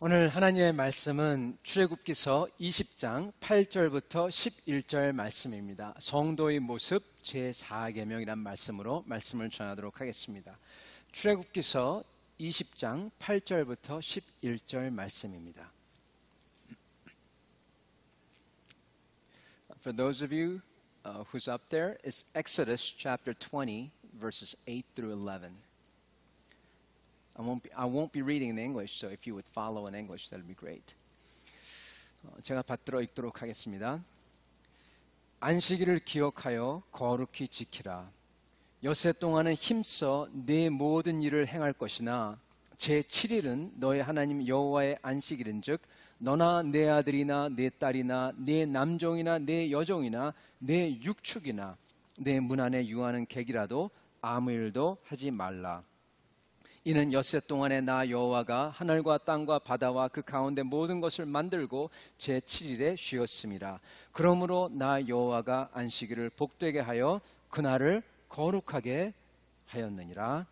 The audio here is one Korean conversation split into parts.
오늘 하나님의 말씀은 출애굽기서 20장 8절부터 11절 말씀입니다. 성도의 모습 제4계명이란 말씀으로 말씀을 전하도록 하겠습니다. 출애굽기서 20장 8절부터 11절 말씀입니다. For those of you who's up there, it's Exodus chapter 20 verses 8 through 11. I won't be reading in English, so if you would follow in English, that would be great. 제가 받들어 읽도록 하겠습니다. 안식일을 기억하여 거룩히 지키라. 엿새 동안은 힘써 네 모든 일을 행할 것이나 제7일은 너의 하나님 여호와의 안식일인즉 너나 내 아들이나 내 딸이나 내 남종이나 내 여종이나 내 육축이나 내 문 안에 유하는 객이라도 아무 일도 하지 말라. 이는 엿새 동안에 나 여호와가 하늘과 땅과 바다와 그 가운데 모든 것을 만들고 제7일에 쉬었음이라. 그러므로 나 여호와가 안식일을 복되게 하여 그날을 거룩하게 하였느니라.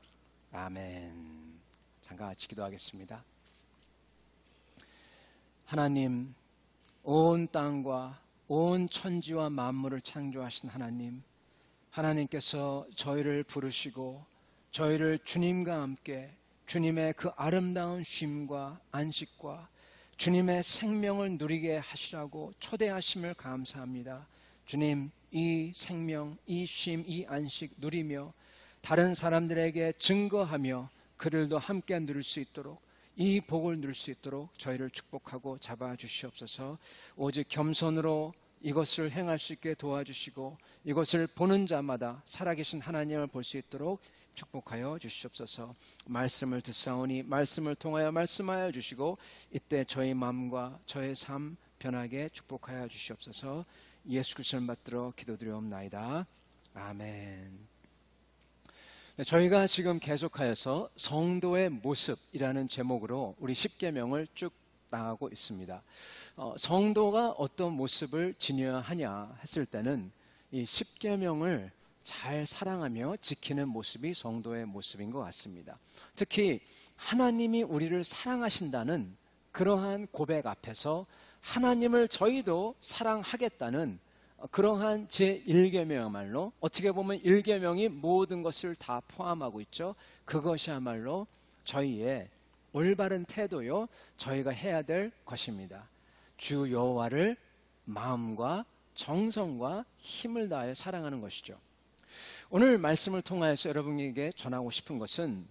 아멘. 잠깐 같이 기도하겠습니다. 하나님, 온 땅과 온 천지와 만물을 창조하신 하나님, 하나님께서 저희를 부르시고 저희를 주님과 함께 주님의 그 아름다운 쉼과 안식과 주님의 생명을 누리게 하시라고 초대하심을 감사합니다. 주님, 이 생명, 이 쉼, 이 안식 누리며 다른 사람들에게 증거하며 그들도 함께 누릴 수 있도록 이 복을 누릴 수 있도록 저희를 축복하고 잡아주시옵소서. 오직 겸손으로 이것을 행할 수 있게 도와주시고 이것을 보는 자마다 살아계신 하나님을 볼 수 있도록 축복하여 주시옵소서. 말씀을 듣사오니 말씀을 통하여 말씀하여 주시고 이때 저희 마음과 저의 삶 변하게 축복하여 주시옵소서. 예수 그리스도를 받들어 기도드리옵나이다. 아멘. 저희가 지금 계속하여서 성도의 모습이라는 제목으로 우리 10계명을 쭉 나가고 있습니다. 성도가 어떤 모습을 지녀야 하냐 했을 때는 이 10계명을 잘 사랑하며 지키는 모습이 성도의 모습인 것 같습니다. 특히 하나님이 우리를 사랑하신다는 그러한 고백 앞에서 하나님을 저희도 사랑하겠다는 그러한 제1계명이야말로 어떻게 보면 1계명이 모든 것을 다 포함하고 있죠. 그것이야말로 저희의 올바른 태도요, 저희가 해야 될 것입니다. 주 여호와를 마음과 정성과 힘을 다하여 사랑하는 것이죠. 오늘 말씀을 통하여서 여러분에게 전하고 싶은 것은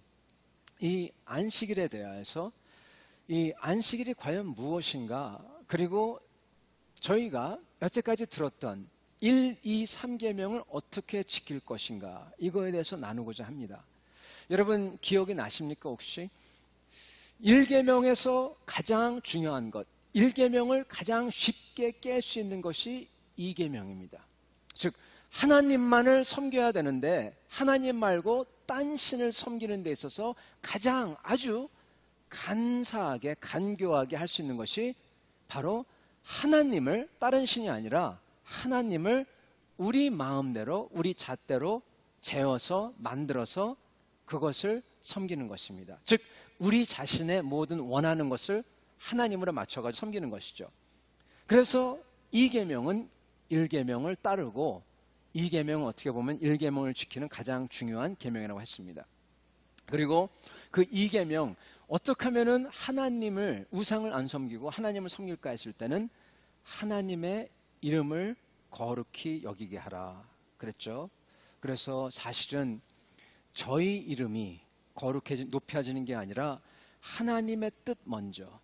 이 안식일에 대해서 이 안식일이 과연 무엇인가, 그리고 저희가 여태까지 들었던 1, 2, 3계명을 어떻게 지킬 것인가, 이거에 대해서 나누고자 합니다. 여러분 기억이 나십니까? 혹시 1계명에서 가장 중요한 것, 1계명을 가장 쉽게 깰 수 있는 것이 2계명입니다. 즉 하나님만을 섬겨야 되는데 하나님 말고 딴 신을 섬기는 데 있어서 가장 아주 간사하게 간교하게 할 수 있는 것이 바로 하나님을, 다른 신이 아니라 하나님을 우리 마음대로 우리 잣대로 재어서 만들어서 그것을 섬기는 것입니다. 즉 우리 자신의 모든 원하는 것을 하나님으로 맞춰가지고 섬기는 것이죠. 그래서 2계명은 1계명을 따르고 2계명은 어떻게 보면 1계명을 지키는 가장 중요한 계명이라고 했습니다. 그리고 그 2계명, 어떻게 하면은 하나님을, 우상을 안 섬기고 하나님을 섬길까 했을 때는 하나님의 이름을 거룩히 여기게 하라 그랬죠. 그래서 사실은 저희 이름이 높여지는 게 아니라 하나님의 뜻 먼저,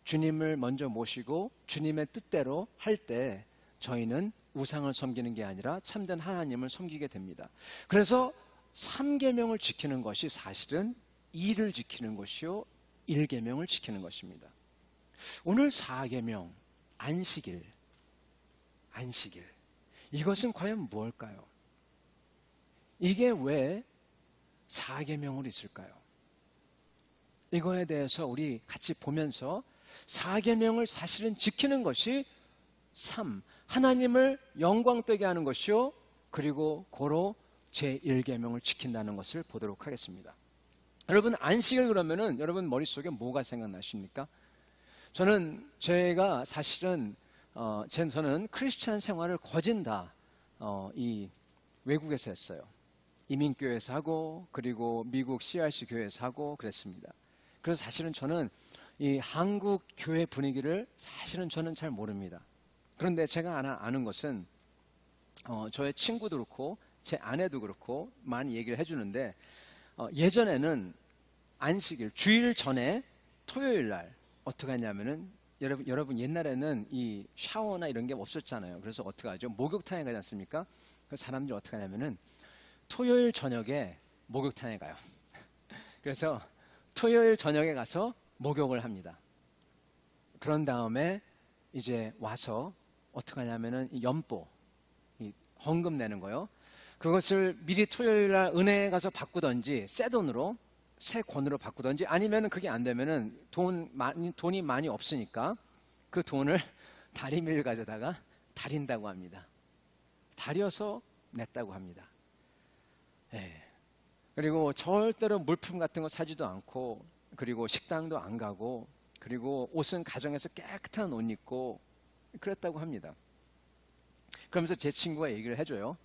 주님을 먼저 모시고 주님의 뜻대로 할 때 저희는 우상을 섬기는 게 아니라 참된 하나님을 섬기게 됩니다. 그래서 3계명을 지키는 것이 사실은 2를 지키는 것이요 1계명을 지키는 것입니다. 오늘 4계명, 안식일. 이것은 과연 무엇일까요? 이게 왜 4계명으로 있을까요? 이거에 대해서 우리 같이 보면서 4계명을 사실은 지키는 것이 3, 하나님을 영광되게 하는 것이요, 그리고 고로 제1계명을 지킨다는 것을 보도록 하겠습니다. 여러분 안식일 그러면은 여러분 머릿속에 뭐가 생각나십니까? 저는 제가 사실은 저는 크리스찬 생활을 거진 다 이 외국에서 했어요. 이민교회에서 하고 그리고 미국 CRC 교회에서 하고 그랬습니다. 그래서 사실은 저는 이 한국 교회 분위기를 사실은 저는 잘 모릅니다. 그런데 제가 아는 것은 저의 친구도 그렇고 제 아내도 그렇고 많이 얘기를 해주는데 예전에는 안식일 주일 전에 토요일 날 어떻게 하냐면은 여러분 옛날에는 이 샤워나 이런 게 없었잖아요. 그래서 어떻게 하죠? 목욕탕에 가지 않습니까? 그 사람들이 어떻게 하냐면은 토요일 저녁에 목욕탕에 가요. 그래서 토요일 저녁에 가서 목욕을 합니다. 그런 다음에 이제 와서 어떻게 하냐면은 이 연보, 이 헌금 내는 거요. 그것을 미리 토요일 날 은행에 가서 바꾸던지 새 돈으로 새 권으로 바꾸던지 아니면은 그게 안 되면은 돈이 많이 없으니까 그 돈을 다리미를 가져다가 다린다고 합니다. 다려서 냈다고 합니다. 네. 그리고 절대로 물품 같은 거 사지도 않고 그리고 식당도 안 가고 그리고 옷은 가정에서 깨끗한 옷 입고 그랬다고 합니다. 그러면서 제 친구가 얘기를 해줘요.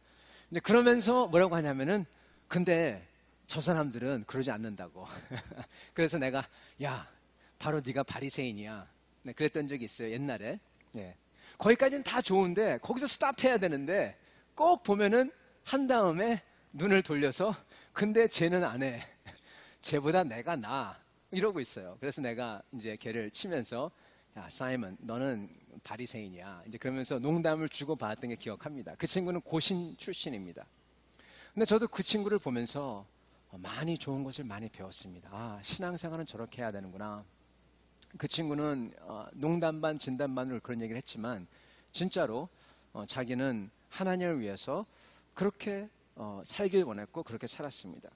근데 그러면서 뭐라고 하냐면은 근데 저 사람들은 그러지 않는다고. 그래서 내가 야 바로 네가 바리새인이야. 네, 그랬던 적이 있어요 옛날에. 네. 거기까지는 다 좋은데 거기서 스탑해야 되는데 꼭 보면은 한 다음에 눈을 돌려서 근데 쟤는 안 해. 쟤보다 내가 나아. 이러고 있어요. 그래서 내가 이제 걔를 치면서 야 사이먼 너는 바리새인이야. 이제 그러면서 농담을 주고 받았던 게 기억합니다. 그 친구는 고신 출신입니다. 근데 저도 그 친구를 보면서 많이 좋은 것을 많이 배웠습니다. 아, 신앙생활은 저렇게 해야 되는구나. 그 친구는 농담 반 진담 반으로 그런 얘기를 했지만 진짜로 자기는 하나님을 위해서 그렇게 살길 원했고 그렇게 살았습니다.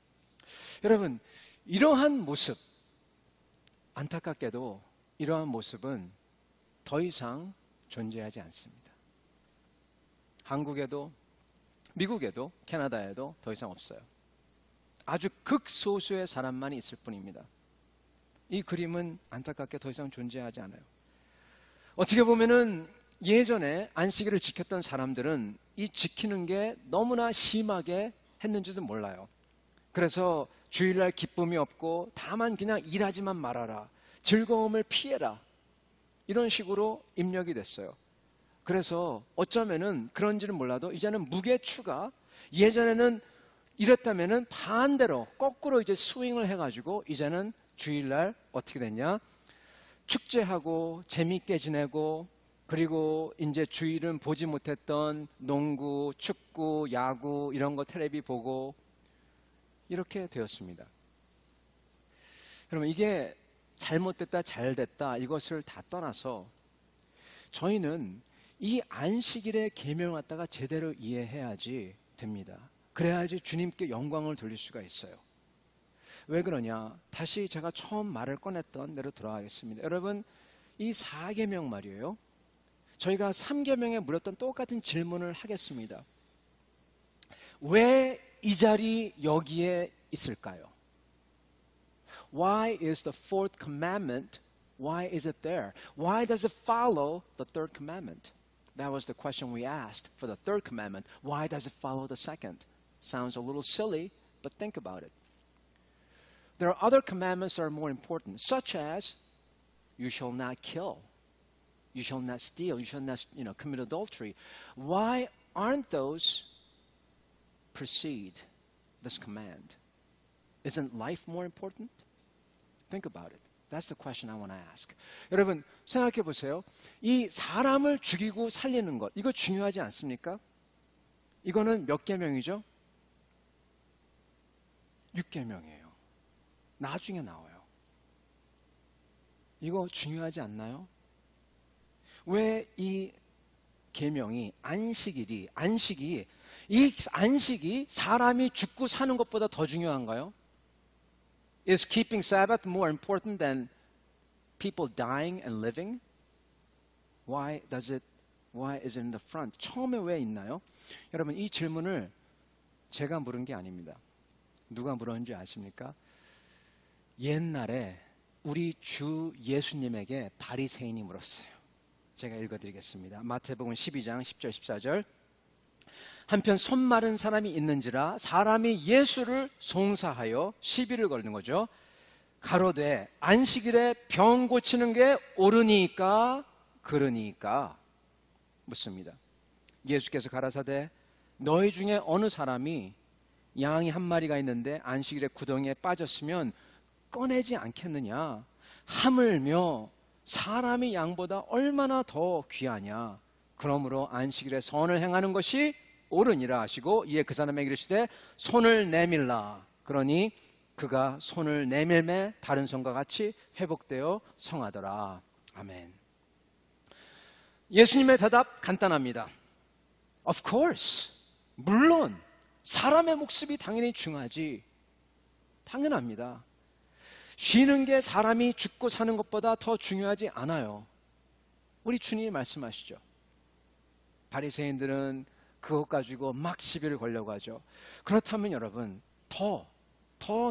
여러분 이러한 모습 안타깝게도 이러한 모습은 더 이상 존재하지 않습니다. 한국에도 미국에도 캐나다에도 더 이상 없어요. 아주 극소수의 사람만 있을 뿐입니다. 이 그림은 안타깝게 더 이상 존재하지 않아요. 어떻게 보면은 예전에 안식일을 지켰던 사람들은 이 지키는 게 너무나 심하게 했는지도 몰라요. 그래서 주일날 기쁨이 없고 다만 그냥 일하지만 말아라. 즐거움을 피해라. 이런 식으로 입력이 됐어요. 그래서 어쩌면은 그런지는 몰라도 이제는 무게추가 예전에는 이랬다면은 반대로 거꾸로 이제 스윙을 해가지고 이제는 주일날 어떻게 됐냐? 축제하고 재미있게 지내고 그리고 이제 주일은 보지 못했던 농구, 축구, 야구 이런 거 텔레비 보고 이렇게 되었습니다. 여러분 이게 잘못됐다 잘됐다 이것을 다 떠나서 저희는 이 안식일의 계명을 갖다가 제대로 이해해야지 됩니다. 그래야지 주님께 영광을 돌릴 수가 있어요. 왜 그러냐? 다시 제가 처음 말을 꺼냈던 대로 돌아가겠습니다. 여러분 이 4계명 말이에요. 저희가 3계명에 물었던 똑같은 질문을 하겠습니다. 왜 이 자리 여기에 있을까요? Why is the fourth commandment? Why is it there? Why does it follow the third commandment? That was the question we asked for the third commandment. Why does it follow the second? Sounds a little silly, but think about it. There are other commandments that are more important, such as you shall not kill, you shall not steal, you shall not commit adultery. Why aren't those precede this command? Isn't life more important? Think about it. That's the question I want to ask. 여러분 생각해 보세요. 이 사람을 죽이고 살리는 것 이거 중요하지 않습니까? 이거는 몇 계명이죠? 6계명이에요. 나중에 나와요. 이거 중요하지 않나요? 왜 이 계명이 안식이 이 안식이 사람이 죽고 사는 것보다 더 중요한가요? Is keeping Sabbath more important than people dying and living? Why is it in the front? 처음에 왜 있나요? 여러분 이 질문을 제가 물은 게 아닙니다. 누가 물었는지 아십니까? 옛날에 우리 주 예수님에게 바리새인이 물었어요. 제가 읽어드리겠습니다. 마태복음 12장 10절 14절. 한편 손 마른 사람이 있는지라 사람이 예수를 송사하여 시비를 걸는 거죠. 가로되 안식일에 병 고치는 게 옳으니까 그러니까 묻습니다. 예수께서 가라사대 너희 중에 어느 사람이 양이 한 마리가 있는데 안식일에 구덩이에 빠졌으면 꺼내지 않겠느냐? 하물며 사람이 양보다 얼마나 더 귀하냐? 그러므로 안식일에 선을 행하는 것이 옳으니라 하시고 이에 그 사람에게 이르시되 손을 내밀라. 그러니 그가 손을 내밀매 다른 손과 같이 회복되어 성하더라. 아멘. 예수님의 대답 간단합니다. Of course. 물론 사람의 목숨이 당연히 중요하지. 당연합니다. 쉬는 게 사람이 죽고 사는 것보다 더 중요하지 않아요. 우리 주님이 말씀하시죠. 바리새인들은 그것 가지고 막 시비를 걸려고 하죠. 그렇다면 여러분 더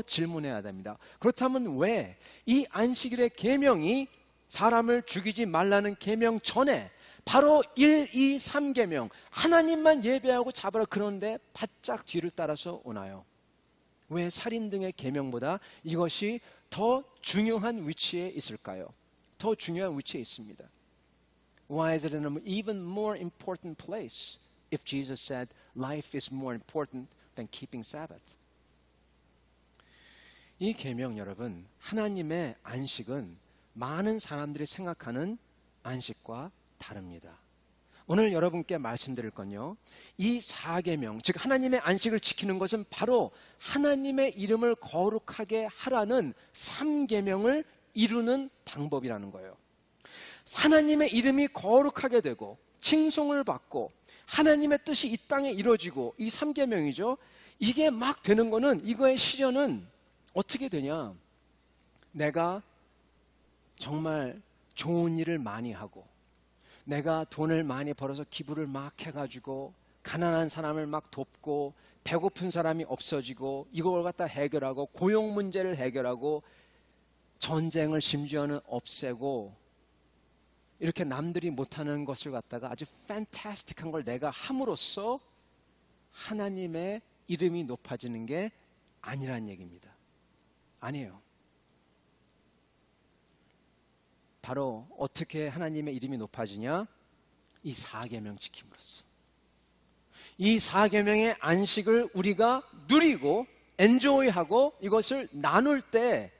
질문해야 됩니다. 그렇다면 왜 이 안식일의 계명이 사람을 죽이지 말라는 계명 전에 바로 1, 2, 3계명 하나님만 예배하고 잡으라 그런데 바짝 뒤를 따라서 오나요? 왜 살인 등의 계명보다 이것이 더 중요한 위치에 있을까요? 더 중요한 위치에 있습니다. Why is it in an even more important place if Jesus said life is more important than keeping Sabbath? 이 계명 여러분, 하나님의 안식은 많은 사람들이 생각하는 안식과 다릅니다. 오늘 여러분께 말씀드릴 건요, 이 4계명, 즉 하나님의 안식을 지키는 것은 바로 하나님의 이름을 거룩하게 하라는 3계명을 이루는 방법이라는 거예요. 하나님의 이름이 거룩하게 되고 칭송을 받고 하나님의 뜻이 이 땅에 이루어지고 이 3계명이죠. 이게 막 되는 거는, 이거의 실현은 어떻게 되냐? 내가 정말 좋은 일을 많이 하고 내가 돈을 많이 벌어서 기부를 막 해가지고 가난한 사람을 막 돕고 배고픈 사람이 없어지고 이걸 갖다 해결하고 고용 문제를 해결하고 전쟁을 심지어는 없애고 이렇게 남들이 못하는 것을 갖다가 아주 판타스틱한 걸 내가 함으로써 하나님의 이름이 높아지는 게 아니란 얘기입니다. 아니에요. 바로 어떻게 하나님의 이름이 높아지냐? 이 4계명 지킴으로써. 이 4계명의 안식을 우리가 누리고 엔조이하고 이것을 나눌 때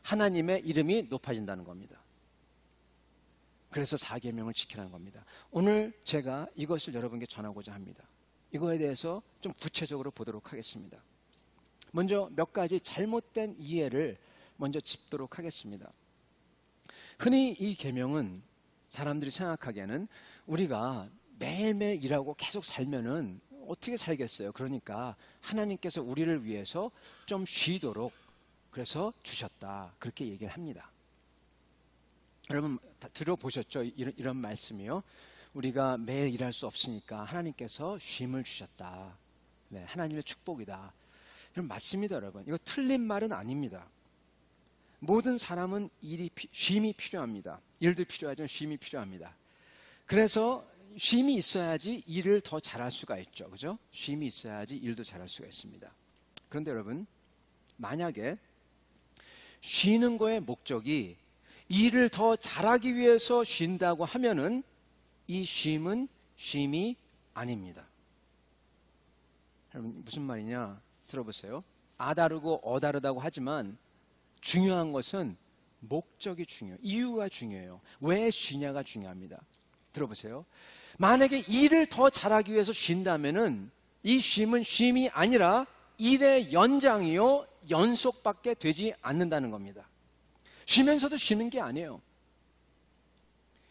하나님의 이름이 높아진다는 겁니다. 그래서 4계명을 지키라는 겁니다. 오늘 제가 이것을 여러분께 전하고자 합니다. 이거에 대해서 좀 구체적으로 보도록 하겠습니다. 먼저 몇 가지 잘못된 이해를 먼저 짚도록 하겠습니다. 흔히 이 계명은 사람들이 생각하기에는 우리가 매일매일 일하고 계속 살면은 어떻게 살겠어요? 그러니까 하나님께서 우리를 위해서 좀 쉬도록 그래서 주셨다. 그렇게 얘기를 합니다. 여러분 다 들어보셨죠? 이런 말씀이요. 우리가 매일 일할 수 없으니까 하나님께서 쉼을 주셨다. 네, 하나님의 축복이다. 이런 맞습니다, 여러분. 이거 틀린 말은 아닙니다. 모든 사람은 쉼이 필요합니다. 일도 필요하지만 쉼이 필요합니다. 그래서 쉼이 있어야지 일을 더 잘할 수가 있죠. 그죠? 쉼이 있어야지 일도 잘할 수가 있습니다. 그런데 여러분, 만약에 쉬는 거의 목적이 일을 더 잘하기 위해서 쉰다고 하면은 이 쉼은 쉼이 아닙니다. 여러분 무슨 말이냐? 들어보세요. 아 다르고 어 다르다고 하지만 중요한 것은 목적이 중요해요. 이유가 중요해요. 왜 쉬냐가 중요합니다. 들어보세요. 만약에 일을 더 잘하기 위해서 쉰다면은 이 쉼은 쉼이 아니라 일의 연장이요 연속밖에 되지 않는다는 겁니다. 쉬면서도 쉬는 게 아니에요.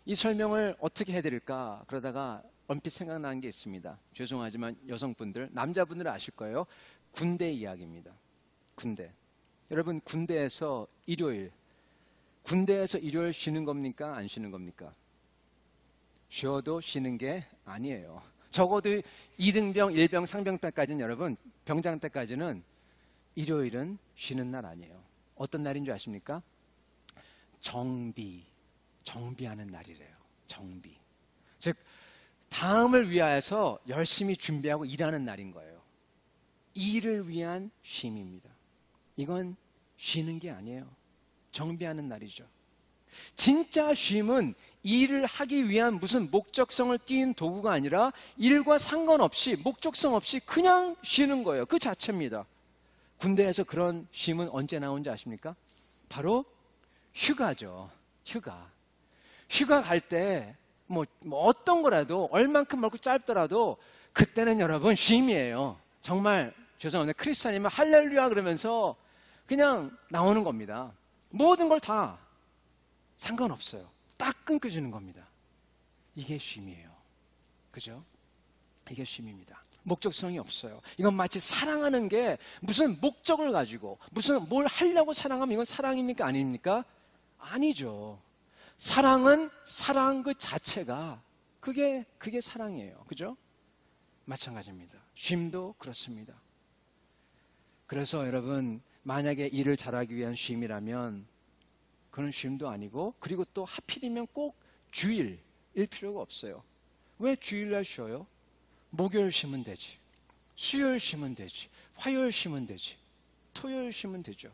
이 설명을 어떻게 해드릴까 그러다가 얼핏 생각나는 게 있습니다. 죄송하지만 여성분들, 남자분들은 아실 거예요. 군대 이야기입니다. 군대. 여러분 군대에서 일요일 쉬는 겁니까? 안 쉬는 겁니까? 쉬어도 쉬는 게 아니에요. 적어도 2등병, 1병, 상병 때까지는 여러분, 병장 때까지는 일요일은 쉬는 날 아니에요. 어떤 날인 줄 아십니까? 정비하는 날이래요. 정비. 즉 다음을 위하여서 열심히 준비하고 일하는 날인 거예요. 일을 위한 쉼입니다. 이건 쉬는 게 아니에요. 정비하는 날이죠. 진짜 쉼은 일을 하기 위한 무슨 목적성을 띈 도구가 아니라 일과 상관없이 목적성 없이 그냥 쉬는 거예요. 그 자체입니다. 군대에서 그런 쉼은 언제 나온지 아십니까? 바로 휴가죠. 휴가 갈 때 뭐 어떤 거라도 얼만큼 멀고 짧더라도 그때는 여러분 쉼이에요. 정말 죄송합니다. 크리스찬이면 할렐루야 그러면서 그냥 나오는 겁니다. 모든 걸 다 상관없어요. 딱 끊겨주는 겁니다. 이게 쉼이에요. 그죠? 이게 쉼입니다. 목적성이 없어요. 이건 마치 사랑하는 게 무슨 목적을 가지고 무슨 뭘 하려고 사랑하면 이건 사랑입니까? 아닙니까? 아니죠. 사랑은 사랑 그 자체가 그게 사랑이에요. 그죠? 마찬가지입니다. 쉼도 그렇습니다. 그래서 여러분 만약에 일을 잘하기 위한 쉼이라면 그런 쉼도 아니고 그리고 또 하필이면 꼭 주일일 필요가 없어요. 왜 주일날 쉬어요? 목요일 쉬면 되지. 수요일 쉬면 되지. 화요일 쉬면 되지. 토요일 쉬면 되죠.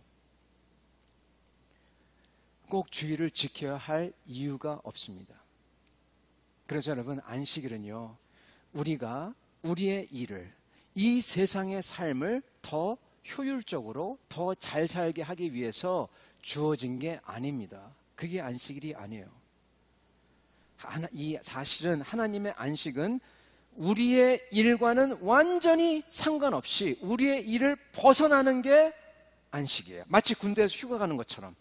꼭 주일을 지켜야 할 이유가 없습니다. 그래서 여러분 안식일은요. 우리가 우리의 일을 이 세상의 삶을 더 효율적으로 더 잘 살게 하기 위해서 주어진 게 아닙니다. 그게 안식일이 아니에요. 사실은 하나님의 안식은 우리의 일과는 완전히 상관없이 우리의 일을 벗어나는 게 안식이에요. 마치 군대에서 휴가 가는 것처럼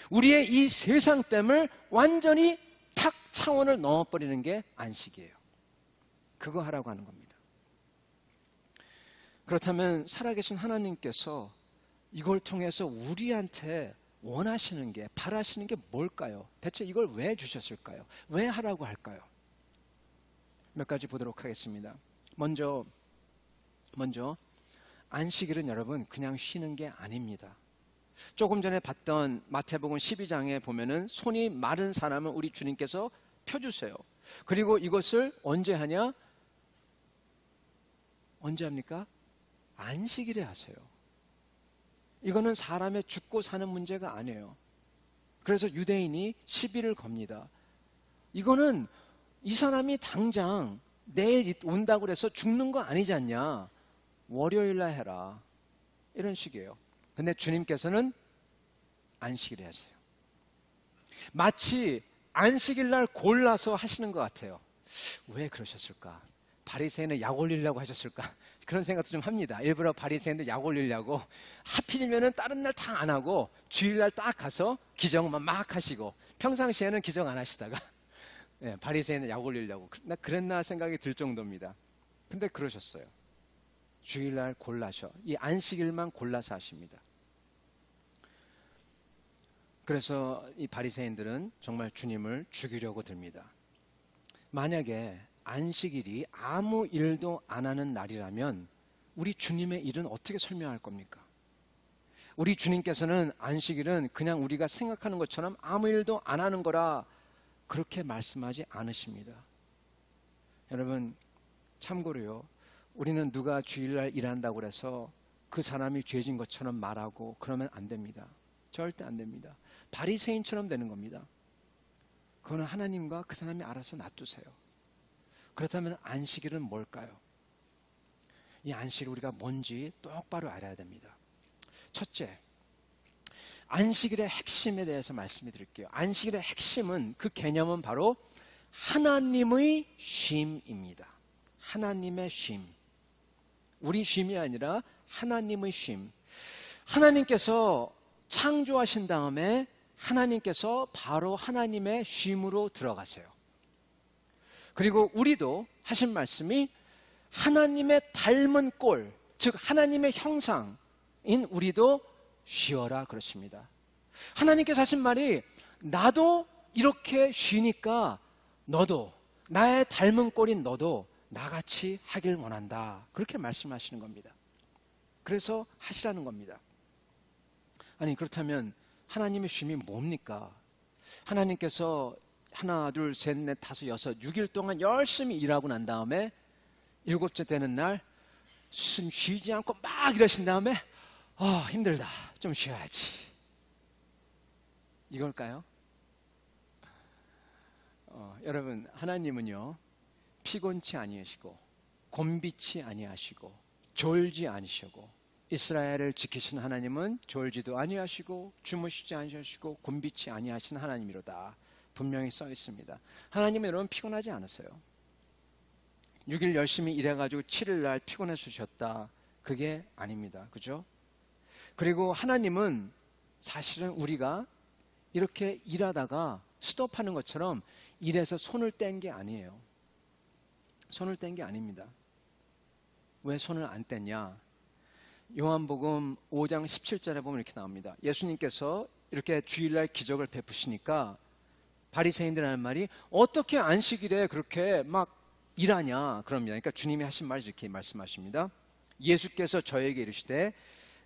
우리의 이 세상됨을 완전히 탁 차원을 넘어버리는 게 안식이에요. 그거 하라고 하는 겁니다. 그렇다면 살아계신 하나님께서 이걸 통해서 우리한테 원하시는 게, 바라시는 게 뭘까요? 대체 이걸 왜 주셨을까요? 왜 하라고 할까요? 몇 가지 보도록 하겠습니다. 먼저 안식일은 여러분 그냥 쉬는 게 아닙니다. 조금 전에 봤던 마태복음 12장에 보면은 손이 마른 사람은 우리 주님께서 펴주세요. 그리고 이것을 언제 하냐? 언제 합니까? 안식일에 하세요. 이거는 사람의 죽고 사는 문제가 아니에요. 그래서 유대인이 시비를 겁니다. 이거는 이 사람이 당장 내일 온다고 해서 죽는 거 아니지 않냐? 월요일날 해라. 이런 식이에요. 근데 주님께서는 안식일에 하세요. 마치 안식일날 골라서 하시는 것 같아요. 왜 그러셨을까? 바리새인은 약 올리려고 하셨을까? 그런 생각도 좀 합니다. 일부러 바리새인도 약 올리려고 하필이면은 다른 날 다 안 하고 주일날 딱 가서 기정만 막 하시고 평상시에는 기정 안 하시다가 바리새인은 약 올리려고 나 그랬나 생각이 들 정도입니다. 근데 그러셨어요. 주일날 골라서 이 안식일만 골라서 하십니다. 그래서 이 바리새인들은 정말 주님을 죽이려고 듭니다. 만약에 안식일이 아무 일도 안 하는 날이라면 우리 주님의 일은 어떻게 설명할 겁니까? 우리 주님께서는 안식일은 그냥 우리가 생각하는 것처럼 아무 일도 안 하는 거라 그렇게 말씀하지 않으십니다. 여러분 참고로요. 우리는 누가 주일날 일한다고 해서 그 사람이 죄진 것처럼 말하고 그러면 안 됩니다. 절대 안 됩니다. 바리새인처럼 되는 겁니다. 그거는 하나님과 그 사람이 알아서 놔두세요. 그렇다면 안식일은 뭘까요? 이 안식일 우리가 뭔지 똑바로 알아야 됩니다. 첫째, 안식일의 핵심에 대해서 말씀해 드릴게요. 안식일의 핵심은 그 개념은 바로 하나님의 쉼입니다. 하나님의 쉼. 우리 쉼이 아니라 하나님의 쉼. 하나님께서 창조하신 다음에 하나님께서 바로 하나님의 쉼으로 들어가세요. 그리고 우리도 하신 말씀이 하나님의 닮은 꼴, 즉 하나님의 형상인 우리도 쉬어라 그러십니다. 하나님께서 하신 말이 나도 이렇게 쉬니까 너도 나의 닮은 꼴인 너도 나같이 하길 원한다. 그렇게 말씀하시는 겁니다. 그래서 하시라는 겁니다. 아니 그렇다면 하나님의 쉼이 뭡니까? 하나님께서 하나, 둘, 셋, 넷, 다섯, 여섯, 6일 동안 열심히 일하고 난 다음에 일곱째 되는 날 숨 쉬지 않고 막 일하신 다음에 힘들다, 좀 쉬어야지, 이걸까요? 여러분, 하나님은요 피곤치 아니하시고 곤비치 아니하시고 졸지 않으시고, 이스라엘을 지키신 하나님은 졸지도 아니하시고 주무시지 아니하시고 곤비치 아니하신 하나님이로다 분명히 써 있습니다. 하나님은 여러분 피곤하지 않으세요. 6일 열심히 일해가지고 7일 날 피곤해서 쉬었다, 그게 아닙니다. 그죠? 그리고 하나님은 사실은 우리가 이렇게 일하다가 스톱하는 것처럼 일해서 손을 뗀 게 아니에요. 손을 뗀 게 아닙니다. 왜 손을 안 뗐냐? 요한복음 5장 17절에 보면 이렇게 나옵니다. 예수님께서 이렇게 주일날 기적을 베푸시니까 바리새인들 하는 말이 어떻게 안식일에 그렇게 막 일하냐 그럽니다. 그러니까 주님이 하신 말이 이렇게 말씀하십니다. 예수께서 저에게 이르시되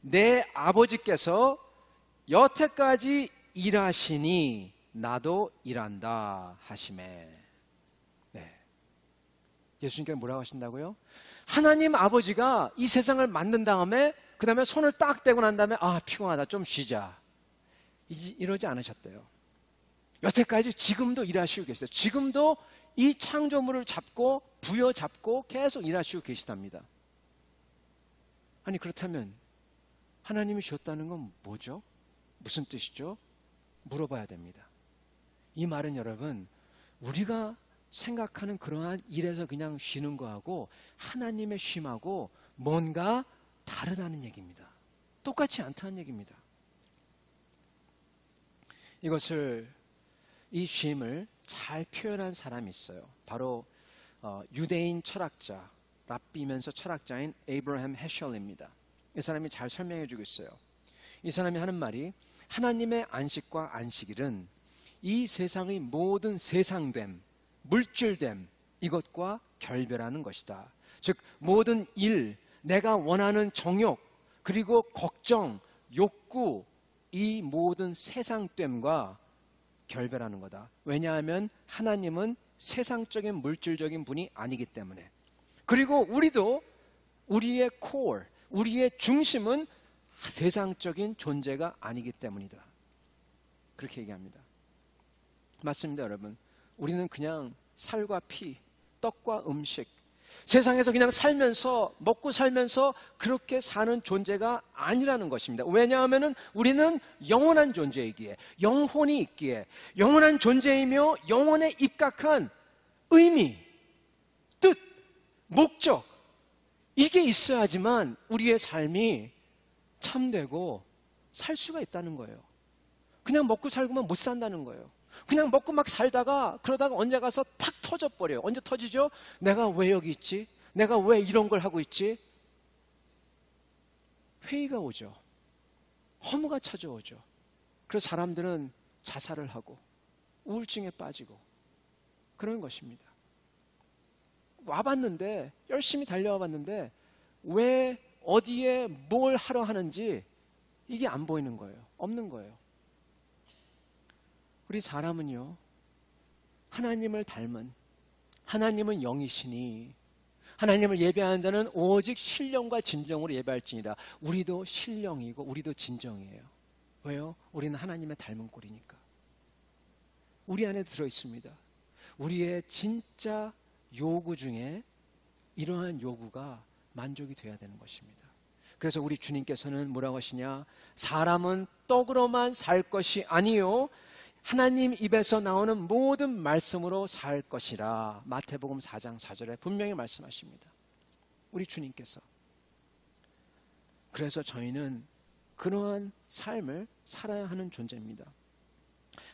내 아버지께서 여태까지 일하시니 나도 일한다 하시매. 네. 예수님께서 뭐라고 하신다고요? 하나님 아버지가 이 세상을 만든 다음에 그 다음에 손을 딱 떼고 난 다음에 피곤하다, 좀 쉬자, 이러지 않으셨대요. 여태까지 지금도 일하시고 계세요. 지금도 이 창조물을 잡고 부여잡고 계속 일하시고 계시답니다. 아니, 그렇다면 하나님이 쉬었다는 건 뭐죠? 무슨 뜻이죠? 물어봐야 됩니다. 이 말은 여러분, 우리가 생각하는 그러한 일에서 그냥 쉬는 거하고 하나님의 쉼하고 뭔가 다르다는 얘기입니다. 똑같지 않다는 얘기입니다. 이 쉼을 잘 표현한 사람이 있어요. 바로 유대인 철학자, 랍비면서 철학자인 에이브러햄 헤셜입니다. 이 사람이 잘 설명해 주고 있어요. 이 사람이 하는 말이, 하나님의 안식과 안식일은 이 세상의 모든 세상됨, 물질됨, 이것과 결별하는 것이다. 즉 모든 일, 내가 원하는 정욕, 그리고 걱정, 욕구, 이 모든 세상됨과 결별하는 거다. 왜냐하면 하나님은 세상적인 물질적인 분이 아니기 때문에. 그리고 우리도 우리의 core, 우리의 중심은 세상적인 존재가 아니기 때문이다. 그렇게 얘기합니다. 맞습니다, 여러분. 우리는 그냥 살과 피, 떡과 음식, 세상에서 그냥 살면서, 먹고 살면서 그렇게 사는 존재가 아니라는 것입니다. 왜냐하면 우리는 영원한 존재이기에, 영혼이 있기에, 영원한 존재이며 영혼에 입각한 의미, 뜻, 목적, 이게 있어야지만 우리의 삶이 참되고 살 수가 있다는 거예요. 그냥 먹고 살고만 못 산다는 거예요. 그냥 먹고 막 살다가 그러다가 언제 가서 탁 터져버려요. 언제 터지죠? 내가 왜 여기 있지? 내가 왜 이런 걸 하고 있지? 회의가 오죠. 허무가 찾아오죠. 그래서 사람들은 자살을 하고 우울증에 빠지고 그런 것입니다. 와봤는데, 열심히 달려와 봤는데 왜 어디에 뭘 하러 하는지 이게 안 보이는 거예요. 없는 거예요. 우리 사람은요, 하나님을 닮은, 하나님은 영이시니 하나님을 예배하는 자는 오직 신령과 진정으로 예배할지니라. 우리도 신령이고 우리도 진정이에요. 왜요? 우리는 하나님의 닮은 꼴이니까. 우리 안에 들어있습니다. 우리의 진짜 요구 중에 이러한 요구가 만족이 돼야 되는 것입니다. 그래서 우리 주님께서는 뭐라고 하시냐? 사람은 떡으로만 살 것이 아니요 하나님 입에서 나오는 모든 말씀으로 살 것이라. 마태복음 4장 4절에 분명히 말씀하십니다. 우리 주님께서. 그래서 저희는 그러한 삶을 살아야 하는 존재입니다.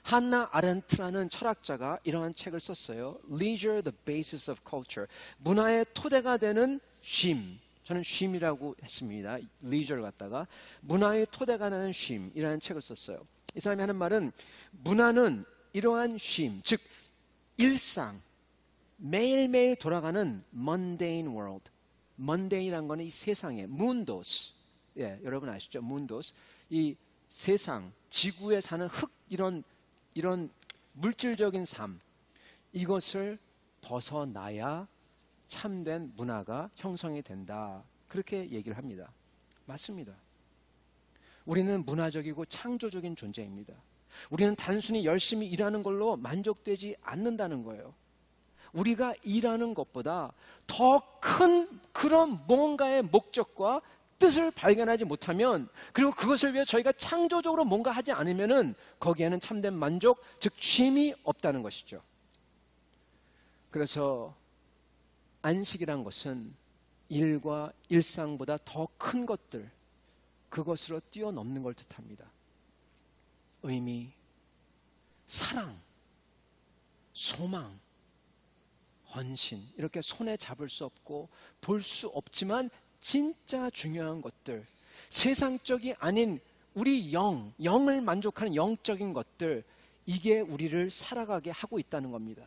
한나 아렌트라는 철학자가 이러한 책을 썼어요. Leisure, the Basis of Culture. 문화의 토대가 되는 쉼. 저는 쉼이라고 했습니다. Leisure를 갖다가 문화의 토대가 되는 쉼이라는 책을 썼어요. 이 사람이 하는 말은, 문화는 이러한 쉼, 즉 일상, 매일매일 돌아가는 mundane world. mundane이란 거는 이 세상의 문도스, 여러분 아시죠? 문도스, 이 세상, 지구에 사는 흙, 이런 물질적인 삶, 이것을 벗어나야 참된 문화가 형성이 된다. 그렇게 얘기를 합니다. 맞습니다. 우리는 문화적이고 창조적인 존재입니다. 우리는 단순히 열심히 일하는 걸로 만족되지 않는다는 거예요. 우리가 일하는 것보다 더 큰 그런 뭔가의 목적과 뜻을 발견하지 못하면, 그리고 그것을 위해 저희가 창조적으로 뭔가 하지 않으면은 거기에는 참된 만족, 즉 쉼이 없다는 것이죠. 그래서 안식이란 것은 일과 일상보다 더 큰 것들, 그것으로 뛰어넘는 걸 뜻합니다. 의미, 사랑, 소망, 헌신, 이렇게 손에 잡을 수 없고 볼 수 없지만 진짜 중요한 것들, 세상적이 아닌 우리 영을 만족하는 영적인 것들, 이게 우리를 살아가게 하고 있다는 겁니다.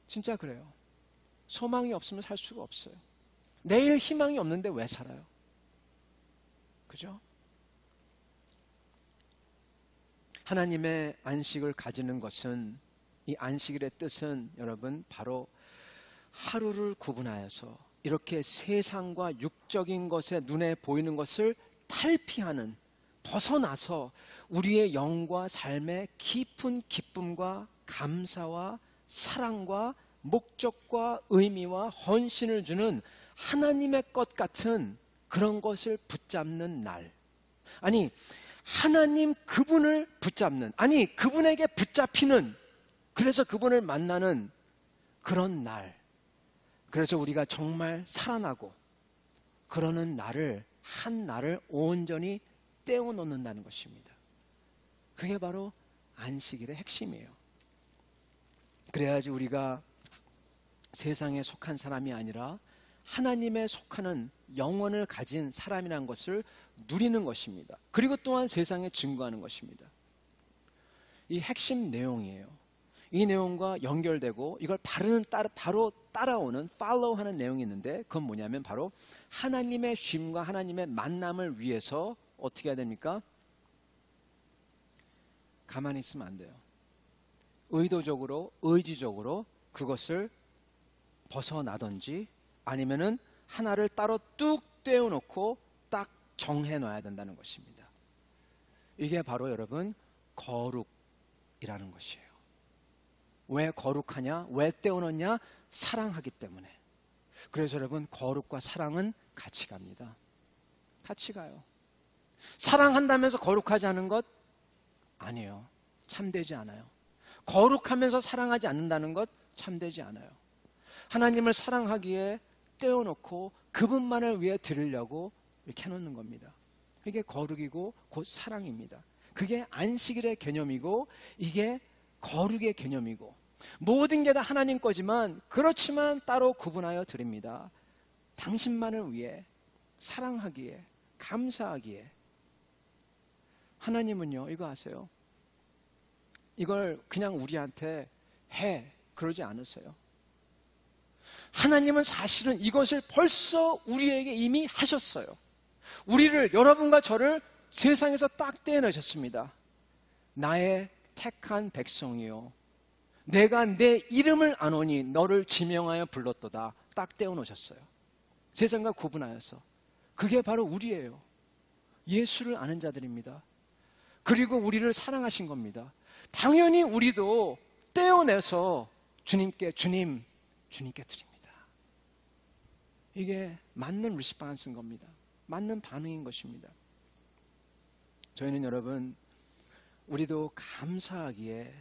진짜 그래요. 소망이 없으면 살 수가 없어요. 내일 희망이 없는데 왜 살아요? 그죠? 하나님의 안식을 가지는 것은, 이 안식일의 뜻은 여러분 바로 하루를 구분하여서 이렇게 세상과 육적인 것에 눈에 보이는 것을 탈피하는, 벗어나서 우리의 영과 삶에 깊은 기쁨과 감사와 사랑과 목적과 의미와 헌신을 주는 하나님의 것 같은 그런 것을 붙잡는 날. 아니, 하나님 그분을 붙잡는, 아니 그분에게 붙잡히는, 그래서 그분을 만나는 그런 날. 그래서 우리가 정말 살아나고 그러는 날을, 한 날을 온전히 떼어놓는다는 것입니다. 그게 바로 안식일의 핵심이에요. 그래야지 우리가 세상에 속한 사람이 아니라 하나님에 속하는 영혼을 가진 사람이라는 것을 누리는 것입니다. 그리고 또한 세상에 증거하는 것입니다. 이 핵심 내용이에요. 이 내용과 연결되고 이걸 바로 따라오는 follow 하는 내용이 있는데, 그건 뭐냐면 바로 하나님의 쉼과 하나님의 만남을 위해서 어떻게 해야 됩니까? 가만히 있으면 안 돼요. 의도적으로, 의지적으로 그것을 벗어나든지 아니면은 하나를 따로 뚝 떼어놓고 딱 정해놔야 된다는 것입니다. 이게 바로 여러분 거룩이라는 것이에요. 왜 거룩하냐? 왜 떼어놓냐? 사랑하기 때문에. 그래서 여러분 거룩과 사랑은 같이 갑니다. 같이 가요. 사랑한다면서 거룩하지 않은 것? 아니에요. 참되지 않아요. 거룩하면서 사랑하지 않는다는 것? 참되지 않아요. 하나님을 사랑하기에 떼어놓고 그분만을 위해 드리려고 이렇게 해놓는 겁니다. 이게 거룩이고 곧 사랑입니다. 그게 안식일의 개념이고 이게 거룩의 개념이고, 모든 게 다 하나님 거지만 그렇지만 따로 구분하여 드립니다. 당신만을 위해, 사랑하기에, 감사하기에. 하나님은요, 이거 아세요? 이걸 그냥 우리한테 해, 그러지 않으세요. 하나님은 사실은 이것을 벌써 우리에게 이미 하셨어요. 우리를, 여러분과 저를 세상에서 딱 떼어내셨습니다. 나의 택한 백성이요, 내가 내 이름을 아노니 너를 지명하여 불렀도다. 딱 떼어놓으셨어요. 세상과 구분하여서. 그게 바로 우리예요. 예수를 아는 자들입니다. 그리고 우리를 사랑하신 겁니다. 당연히 우리도 떼어내서 주님께 드립니다. 이게 맞는 리스폰스인 겁니다. 맞는 반응인 것입니다. 저희는 여러분, 우리도 감사하기에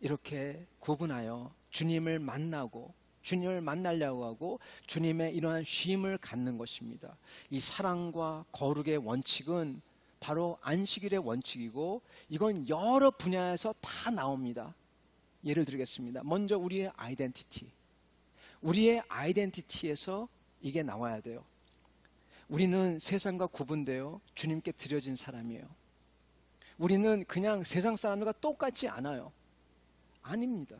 이렇게 구분하여 주님을 만나고 주님을 만나려고 하고 주님의 이러한 쉼을 갖는 것입니다. 이 사랑과 거룩의 원칙은 바로 안식일의 원칙이고, 이건 여러 분야에서 다 나옵니다. 예를 들겠습니다. 먼저 우리의 아이덴티티. 우리의 아이덴티티에서 이게 나와야 돼요. 우리는 세상과 구분되어 주님께 드려진 사람이에요. 우리는 그냥 세상 사람들과 똑같지 않아요. 아닙니다.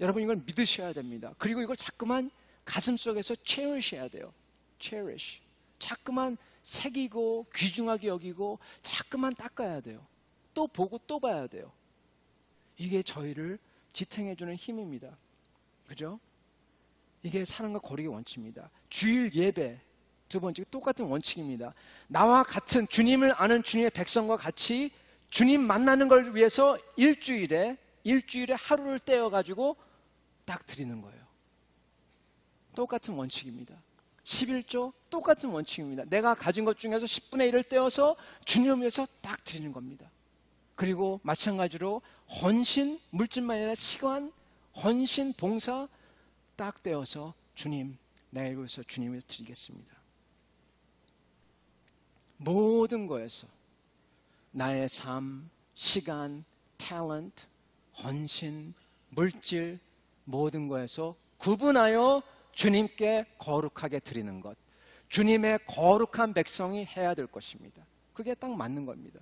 여러분 이걸 믿으셔야 됩니다. 그리고 이걸 자꾸만 가슴속에서 cherish 해야 돼요. cherish. 자꾸만 새기고 귀중하게 여기고 자꾸만 닦아야 돼요. 또 보고 또 봐야 돼요. 이게 저희를 지탱해주는 힘입니다. 그죠? 이게 사랑과 거룩의 원칙입니다. 주일 예배, 두 번째 똑같은 원칙입니다. 나와 같은 주님을 아는 주님의 백성과 같이 주님 만나는 걸 위해서 일주일에 하루를 떼어가지고 딱 드리는 거예요. 똑같은 원칙입니다. 11조 똑같은 원칙입니다. 내가 가진 것 중에서 10분의 1을 떼어서 주님을 위해서 딱 드리는 겁니다. 그리고 마찬가지로 헌신, 물질만 아니라 시간, 헌신, 봉사 딱 떼어서 주님, 내가 위해서 주님을 위해서 드리겠습니다. 모든 거에서 나의 삶, 시간, 탤런트, 헌신, 물질 모든 거에서 구분하여 주님께 거룩하게 드리는 것, 주님의 거룩한 백성이 해야 될 것입니다. 그게 딱 맞는 겁니다.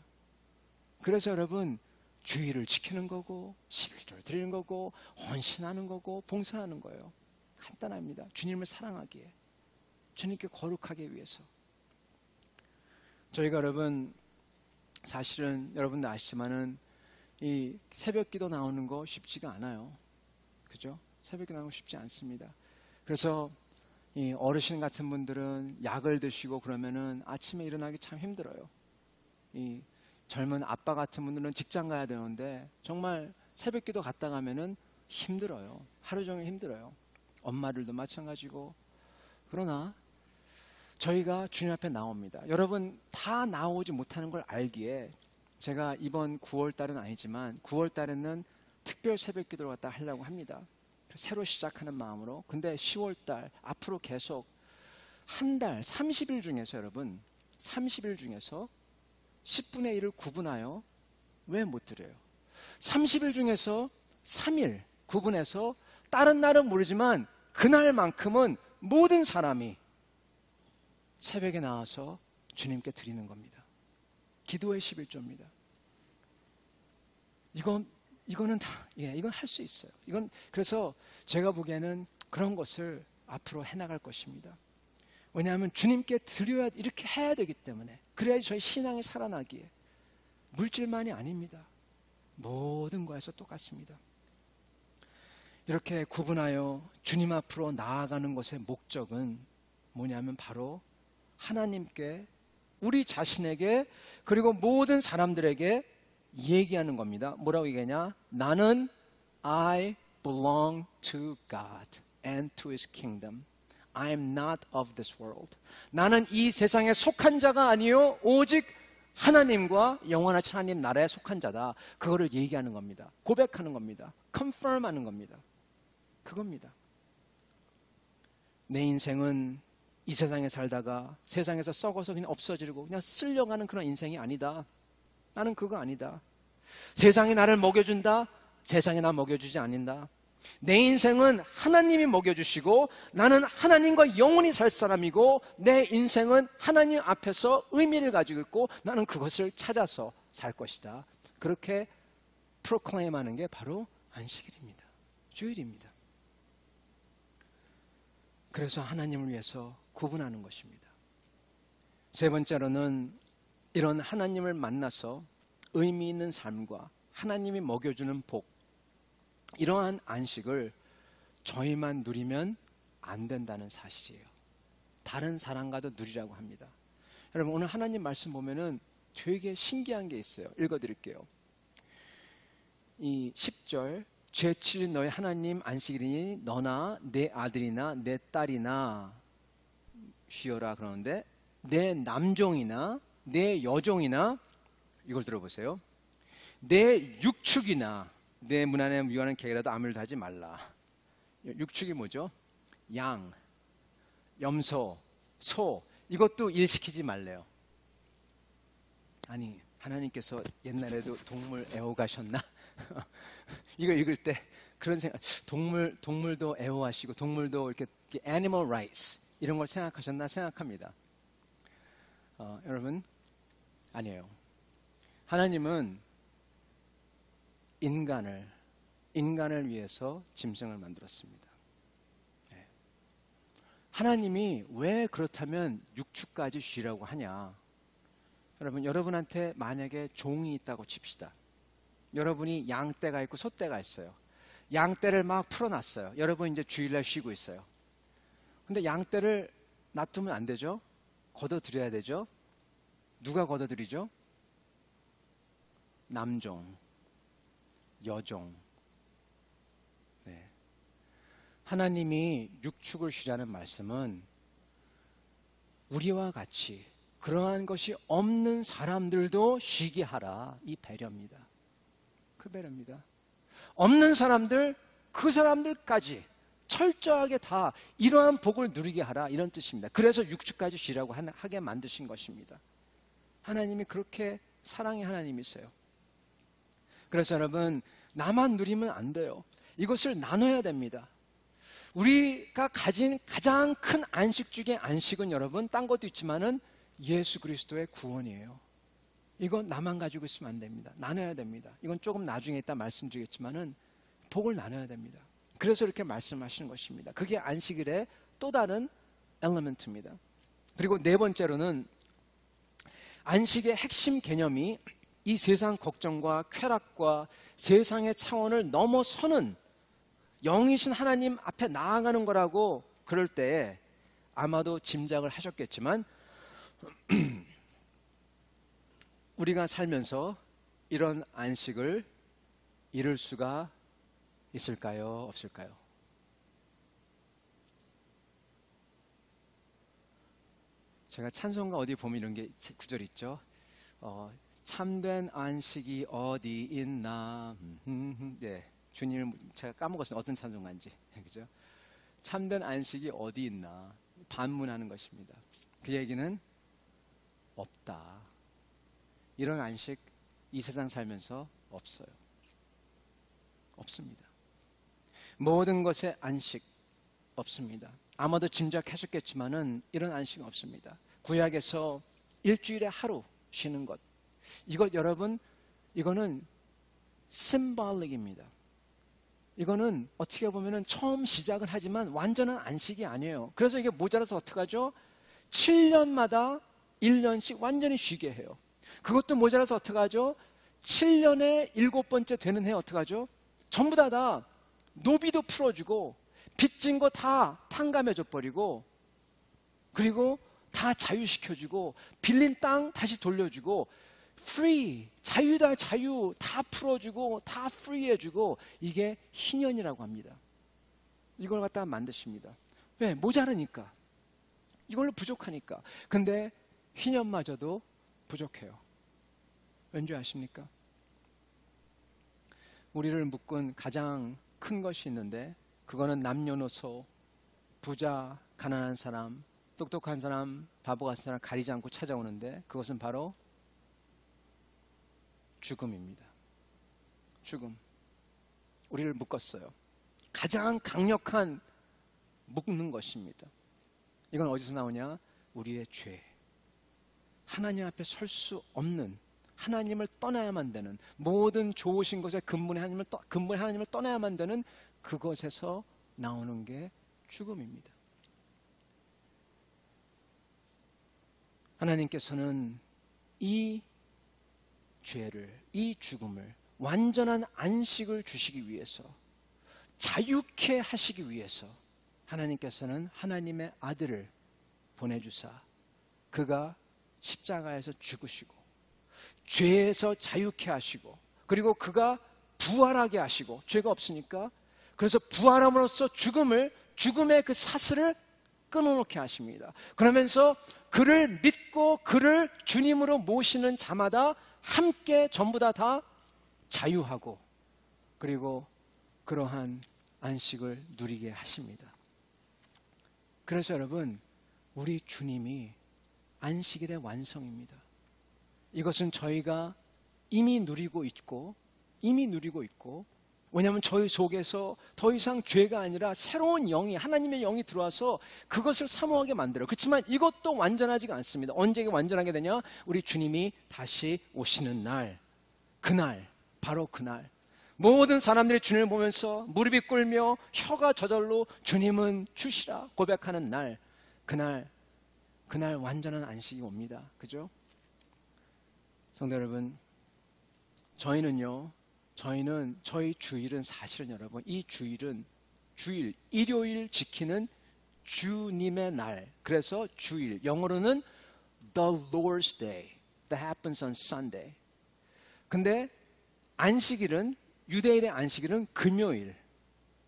그래서 여러분 주의를 지키는 거고 11조를 드리는 거고 헌신하는 거고 봉사하는 거예요. 간단합니다. 주님을 사랑하기에, 주님께 거룩하기 위해서. 저희가 여러분 사실은 여러분도 아시지만은 이 새벽 기도 나오는 거 쉽지가 않아요. 그죠? 새벽 기도 나오는 거 쉽지 않습니다. 그래서 이 어르신 같은 분들은 약을 드시고 그러면은 아침에 일어나기 참 힘들어요. 이 젊은 아빠 같은 분들은 직장 가야 되는데 정말 새벽 기도 갔다 가면은 힘들어요. 하루 종일 힘들어요. 엄마들도 마찬가지고. 그러나 저희가 주님 앞에 나옵니다. 여러분 다 나오지 못하는 걸 알기에 제가 이번 9월 달은 아니지만 9월 달에는 특별 새벽 기도를 갖다 하려고 합니다. 새로 시작하는 마음으로. 근데 10월 달 앞으로 계속 한 달 30일 중에서 여러분 30일 중에서 10분의 1을 구분하여 왜 못 드려요? 30일 중에서 3일 구분해서 다른 날은 모르지만 그날만큼은 모든 사람이 새벽에 나와서 주님께 드리는 겁니다. 기도의 11조입니다. 이거는 다, 이건 할 수 있어요. 그래서 제가 보기에는 그런 것을 앞으로 해나갈 것입니다. 왜냐하면 주님께 드려야, 이렇게 해야 되기 때문에. 그래야지 저희 신앙이 살아나기에. 물질만이 아닙니다. 모든 거에서 똑같습니다. 이렇게 구분하여 주님 앞으로 나아가는 것의 목적은 뭐냐면 바로 하나님께, 우리 자신에게, 그리고 모든 사람들에게 얘기하는 겁니다. 뭐라고 얘기하냐? 나는 I belong to God and to His kingdom. I am not of this world. 나는 이 세상에 속한 자가 아니요 오직 하나님과 영원하신 하나님 나라에 속한 자다. 그거를 얘기하는 겁니다. 고백하는 겁니다. confirm 하는 겁니다. 그겁니다. 내 인생은 이 세상에 살다가 세상에서 썩어서 그냥 없어지고 그냥 쓸려가는 그런 인생이 아니다. 나는 그거 아니다. 세상이 나를 먹여준다. 세상이 나 먹여주지 않는다. 내 인생은 하나님이 먹여주시고 나는 하나님과 영원히 살 사람이고 내 인생은 하나님 앞에서 의미를 가지고 있고 나는 그것을 찾아서 살 것이다. 그렇게 프로클레임하는 게 바로 안식일입니다. 주일입니다. 그래서 하나님을 위해서 구분하는 것입니다. 세 번째로는 이런 하나님을 만나서 의미 있는 삶과 하나님이 먹여주는 복, 이러한 안식을 저희만 누리면 안 된다는 사실이에요. 다른 사람과도 누리라고 합니다. 여러분 오늘 하나님 말씀 보면은 되게 신기한 게 있어요. 읽어드릴게요. 이 10절 제7일 너희 하나님 안식일이니 너나 내 아들이나 내 딸이나 쉬어라 그러는데 내 남종이나 내 여종이나 이걸 들어보세요. 내 육축이나 내 문 안에 유하는 개라도 아무 일도 하지 말라. 육축이 뭐죠? 양, 염소, 소 이것도 일시키지 말래요. 아니 하나님께서 옛날에도 동물 애호가셨나? 이거 읽을 때 그런 생각, 동물도 애호하시고 동물도 이렇게 animal rights 이런 걸 생각하셨나 생각합니다. 여러분 아니에요. 하나님은 인간을 위해서 짐승을 만들었습니다. 네. 하나님이 왜 그렇다면 육축까지 쉬라고 하냐? 여러분, 여러분한테 만약에 종이 있다고 칩시다. 여러분이 양떼가 있고 소떼가 있어요. 양떼를 막 풀어놨어요. 여러분 이제 주일날 쉬고 있어요. 근데 양떼를 놔두면 안 되죠? 걷어들여야 되죠? 누가 걷어들이죠? 남종, 여종. 네. 하나님이 육축을 쉬라는 말씀은 우리와 같이 그러한 것이 없는 사람들도 쉬게 하라, 이 배려입니다. 그 배려입니다. 없는 사람들, 그 사람들까지 철저하게 다 이러한 복을 누리게 하라, 이런 뜻입니다. 그래서 육축까지 쉬라고 하게 만드신 것입니다. 하나님이 그렇게 사랑의 하나님이세요. 그래서 여러분, 나만 누리면 안 돼요. 이것을 나눠야 됩니다. 우리가 가진 가장 큰 안식 중에 안식은 여러분, 딴 것도 있지만은 예수 그리스도의 구원이에요. 이건 나만 가지고 있으면 안 됩니다. 나눠야 됩니다. 이건 조금 나중에 이따 말씀드리겠지만은 복을 나눠야 됩니다. 그래서 이렇게 말씀하시는 것입니다. 그게 안식일의 또 다른 엘리먼트입니다. 그리고 네 번째로는 안식의 핵심 개념이 이 세상 걱정과 쾌락과 세상의 차원을 넘어서는 영이신 하나님 앞에 나아가는 거라고 그럴 때 아마도 짐작을 하셨겠지만 우리가 살면서 이런 안식을 이룰 수가 있을까요? 없을까요? 제가 찬송가 어디 보면 이런 게 구절 있죠. 참된 안식이 어디 있나. 네, 주님을 제가 까먹었어요. 어떤 찬송가인지. 그죠? 참된 안식이 어디 있나. 반문하는 것입니다. 그 얘기는 없다. 이런 안식 이 세상 살면서 없어요. 없습니다. 모든 것에 안식 없습니다. 아마도 짐작하셨겠지만은 이런 안식은 없습니다. 구약에서 일주일에 하루 쉬는 것, 이것 여러분, 이거는 심볼릭입니다. 이거는 어떻게 보면은 처음 시작은 하지만 완전한 안식이 아니에요. 그래서 이게 모자라서 어떡하죠? 7년마다 1년씩 완전히 쉬게 해요. 그것도 모자라서 어떡하죠? 7년에 7번째 되는 해 어떡하죠? 전부 다 노비도 풀어주고 빚진 거 다 탕감해줘 버리고, 그리고 다 자유시켜주고, 빌린 땅 다시 돌려주고, free, 자유다 자유, 다 풀어주고 다 프리해주고, 이게 희년이라고 합니다. 이걸 갖다가 만드십니다. 왜? 모자르니까. 이걸로 부족하니까. 근데 희년마저도 부족해요. 왠지 아십니까? 우리를 묶은 가장 큰 것이 있는데 그거는 남녀노소, 부자, 가난한 사람, 똑똑한 사람, 바보 같은 사람 가리지 않고 찾아오는데 그것은 바로 죽음입니다. 죽음. 우리를 묶었어요. 가장 강력한 묶는 것입니다. 이건 어디서 나오냐? 우리의 죄. 하나님 앞에 설 수 없는, 하나님을 떠나야만 되는, 모든 좋으신 것의 근본의 하나님을 떠나야만 되는 그것에서 나오는 게 죽음입니다. 하나님께서는 이 죄를, 이 죽음을 완전한 안식을 주시기 위해서, 자유케 하시기 위해서 하나님께서는 하나님의 아들을 보내주사 그가 십자가에서 죽으시고 죄에서 자유케 하시고, 그리고 그가 부활하게 하시고, 죄가 없으니까, 그래서 부활함으로써 죽음의 그 사슬을 끊어놓게 하십니다. 그러면서 그를 믿고 그를 주님으로 모시는 자마다 함께 전부 다 자유하고, 그리고 그러한 안식을 누리게 하십니다. 그래서 여러분, 우리 주님이 안식일의 완성입니다. 이것은 저희가 이미 누리고 있고, 왜냐하면 저희 속에서 더 이상 죄가 아니라 새로운 영이, 하나님의 영이 들어와서 그것을 사모하게 만들어요. 그렇지만 이것도 완전하지가 않습니다. 언제 완전하게 되냐? 우리 주님이 다시 오시는 날, 그날, 바로 그날, 모든 사람들이 주님을 보면서 무릎이 꿇며 혀가 저절로 주님은 주시라 고백하는 날, 그날 완전한 안식이 옵니다. 그죠? 성도 여러분, 저희는요 저희 주일은 사실은 여러분, 이 주일은 일요일 지키는 주님의 날. 그래서 주일, 영어로는 The Lord's Day that happens on Sunday. 근데 안식일은, 유대인의 안식일은 금요일.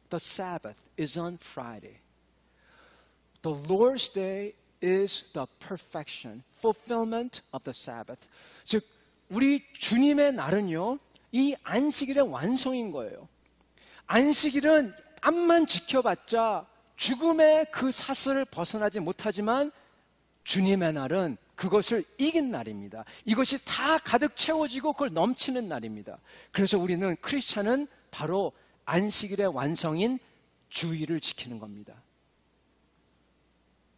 The Sabbath is on Friday. The Lord's Day is the perfection, fulfillment of the Sabbath. 즉, 우리 주님의 날은요, 이 안식일의 완성인 거예요. 안식일은 암만 지켜봤자 죽음의 그 사슬을 벗어나지 못하지만 주님의 날은 그것을 이긴 날입니다. 이것이 다 가득 채워지고 그걸 넘치는 날입니다. 그래서 우리는 크리스찬은 바로 안식일의 완성인 주일을 지키는 겁니다.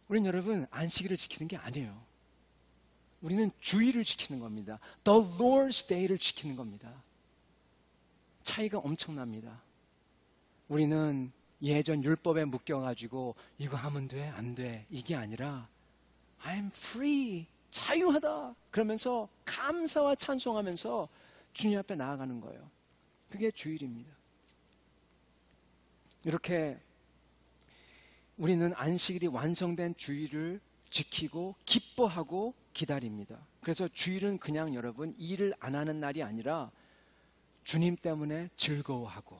우리는 여러분 안식일을 지키는 게 아니에요. 우리는 주일을 지키는 겁니다. The Lord's Day를 지키는 겁니다. 차이가 엄청납니다. 우리는 예전 율법에 묶여가지고 이거 하면 돼? 안 돼? 이게 아니라 I'm free, 자유하다 그러면서 감사와 찬송하면서 주님 앞에 나아가는 거예요. 그게 주일입니다. 이렇게 우리는 안식일이 완성된 주일을 지키고 기뻐하고 기다립니다. 그래서 주일은 그냥 여러분 일을 안 하는 날이 아니라 주님 때문에 즐거워하고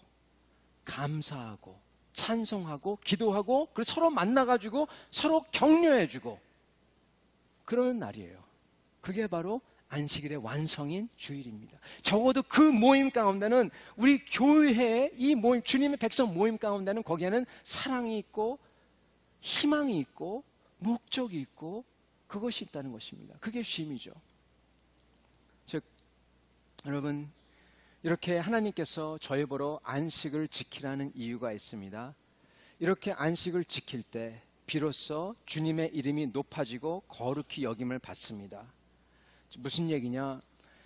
감사하고 찬송하고 기도하고 그리고 서로 만나가지고 서로 격려해주고 그러는 날이에요. 그게 바로 안식일의 완성인 주일입니다. 적어도 그 모임 가운데는 우리 교회의 이 모임, 주님의 백성 모임 가운데는 거기에는 사랑이 있고 희망이 있고 목적이 있고 그것이 있다는 것입니다. 그게 쉼이죠. 즉 여러분 이렇게 하나님께서 저희 보러 안식을 지키라는 이유가 있습니다. 이렇게 안식을 지킬 때 비로소 주님의 이름이 높아지고 거룩히 여김을 받습니다. 무슨 얘기냐?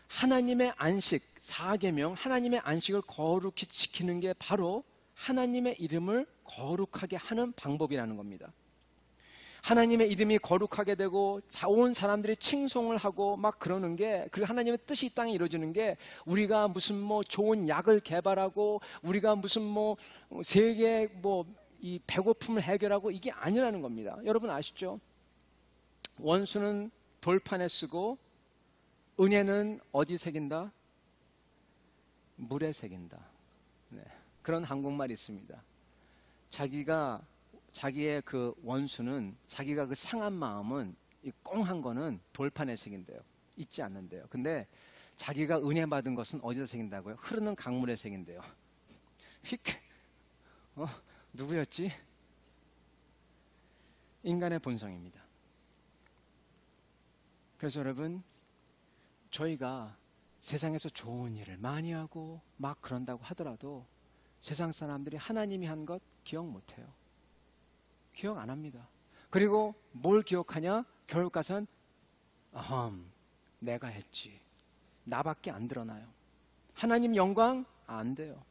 하나님의 안식, 4계명 하나님의 안식을 거룩히 지키는 게 바로 하나님의 이름을 거룩하게 하는 방법이라는 겁니다. 하나님의 이름이 거룩하게 되고 온 사람들이 칭송을 하고 막 그러는 게, 그리고 하나님의 뜻이 이 땅에 이루어지는 게 우리가 무슨 뭐 좋은 약을 개발하고 우리가 무슨 뭐 세계 뭐 이 배고픔을 해결하고 이게 아니라는 겁니다. 여러분 아시죠? 원수는 돌판에 쓰고 은혜는 어디 새긴다? 물에 새긴다. 네, 그런 한국말이 있습니다. 자기의 그 원수는, 자기가 그 상한 마음은, 이 꽁한 거는 돌판에 새긴대요. 잊지 않는데요. 근데 자기가 은혜 받은 것은 어디서 새긴다고요? 흐르는 강물에 새긴대요. 누구였지? 인간의 본성입니다. 그래서 여러분, 저희가 세상에서 좋은 일을 많이 하고 막 그런다고 하더라도 세상 사람들이 하나님이 한 것 기억 못해요. 기억 안 합니다. 그리고 뭘 기억하냐? 결국 가선 내가 했지. 나밖에 안 드러나요. 하나님 영광 안 돼요.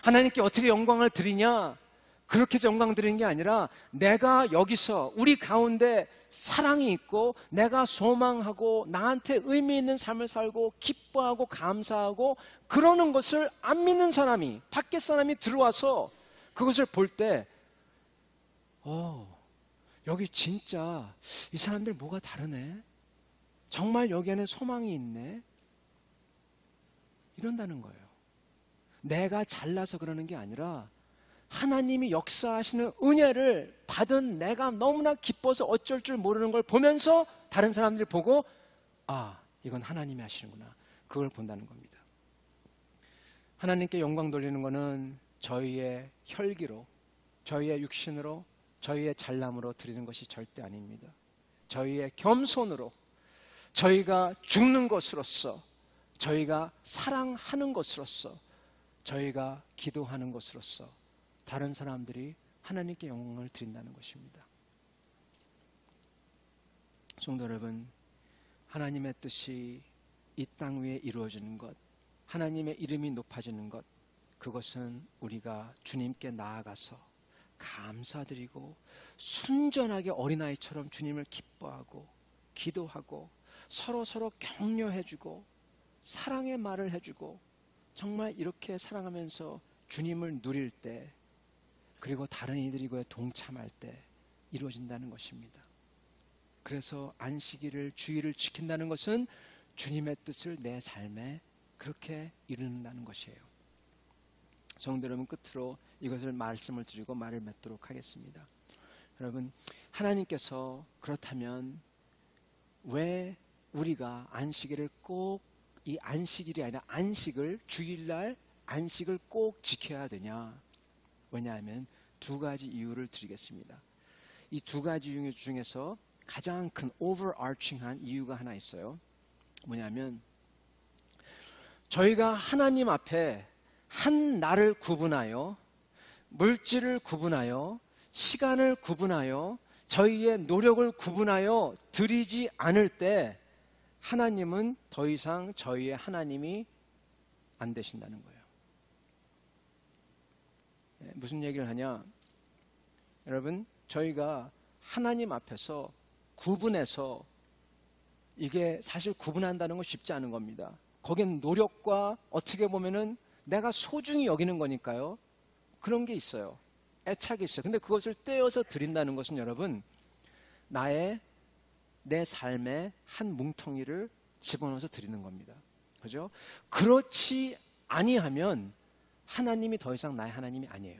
하나님께 어떻게 영광을 드리냐? 그렇게 해서 영광 드리는 게 아니라 내가 여기서 우리 가운데 사랑이 있고 내가 소망하고 나한테 의미 있는 삶을 살고 기뻐하고 감사하고 그러는 것을 안 믿는 사람이, 밖에 사람이 들어와서 그것을 볼 때 여기 진짜 이 사람들 뭐가 다르네? 정말 여기에는 소망이 있네? 이런다는 거예요. 내가 잘나서 그러는 게 아니라 하나님이 역사하시는 은혜를 받은 내가 너무나 기뻐서 어쩔 줄 모르는 걸 보면서 다른 사람들이 보고 이건 하나님이 하시는구나. 그걸 본다는 겁니다. 하나님께 영광 돌리는 것은 저희의 혈기로, 저희의 육신으로, 저희의 잘남으로 드리는 것이 절대 아닙니다. 저희의 겸손으로, 저희가 죽는 것으로서, 저희가 사랑하는 것으로서, 저희가 기도하는 것으로서 다른 사람들이 하나님께 영광을 드린다는 것입니다. 성도 여러분, 하나님의 뜻이 이 땅 위에 이루어지는 것, 하나님의 이름이 높아지는 것, 그것은 우리가 주님께 나아가서 감사드리고 순전하게 어린아이처럼 주님을 기뻐하고 기도하고 서로 격려해주고 사랑의 말을 해주고 정말 이렇게 사랑하면서 주님을 누릴 때, 그리고 다른 이들이 그에 동참할 때 이루어진다는 것입니다. 그래서 안식일을, 주일을 지킨다는 것은 주님의 뜻을 내 삶에 그렇게 이루는다는 것이에요. 성도 여러분, 끝으로 이것을 말씀을 드리고 말을 맺도록 하겠습니다. 여러분, 하나님께서 그렇다면 왜 우리가 안식일을 꼭, 이 안식일이 아니라 안식을, 주일날 안식을 꼭 지켜야 되냐? 왜냐하면 두 가지 이유를 드리겠습니다. 이 두 가지 이유 중에서 가장 큰 overarching한 이유가 하나 있어요. 뭐냐면 저희가 하나님 앞에 한 날을 구분하여, 물질을 구분하여, 시간을 구분하여, 저희의 노력을 구분하여 드리지 않을 때 하나님은 더 이상 저희의 하나님이 안 되신다는 거예요. 무슨 얘기를 하냐? 여러분, 저희가 하나님 앞에서 구분해서, 이게 사실 구분한다는 건 쉽지 않은 겁니다. 거긴 노력과 어떻게 보면은 내가 소중히 여기는 거니까요. 그런 게 있어요. 애착이 있어요. 근데 그것을 떼어서 드린다는 것은 여러분, 내 삶의 한 뭉텅이를 집어넣어서 드리는 겁니다. 그죠? 그렇지 아니하면 하나님이 더 이상 나의 하나님이 아니에요.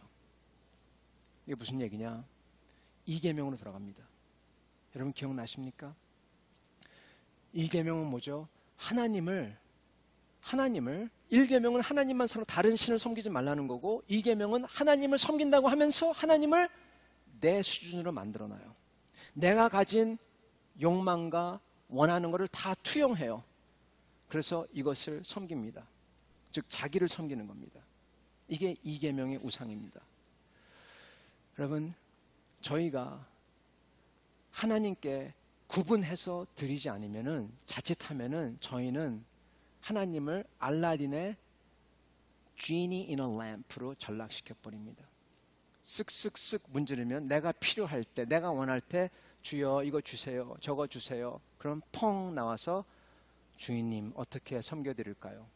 이게 무슨 얘기냐? 이계명으로 돌아갑니다. 여러분 기억나십니까? 이계명은 뭐죠? 하나님을 1계명은 하나님만 서로 다른 신을 섬기지 말라는 거고, 2계명은 하나님을 섬긴다고 하면서 하나님을 내 수준으로 만들어놔요. 내가 가진 욕망과 원하는 것을 다 투영해요. 그래서 이것을 섬깁니다. 즉 자기를 섬기는 겁니다. 이게 2계명의 우상입니다. 여러분, 저희가 하나님께 구분해서 드리지 않으면은, 자칫하면은 저희는 하나님을 알라딘의 Genie in a Lamp로 전락시켜 버립니다. 쓱쓱쓱 문지르면 내가 필요할 때, 내가 원할 때 주여 이거 주세요, 저거 주세요. 그럼 펑 나와서 주인님 어떻게 섬겨드릴까요?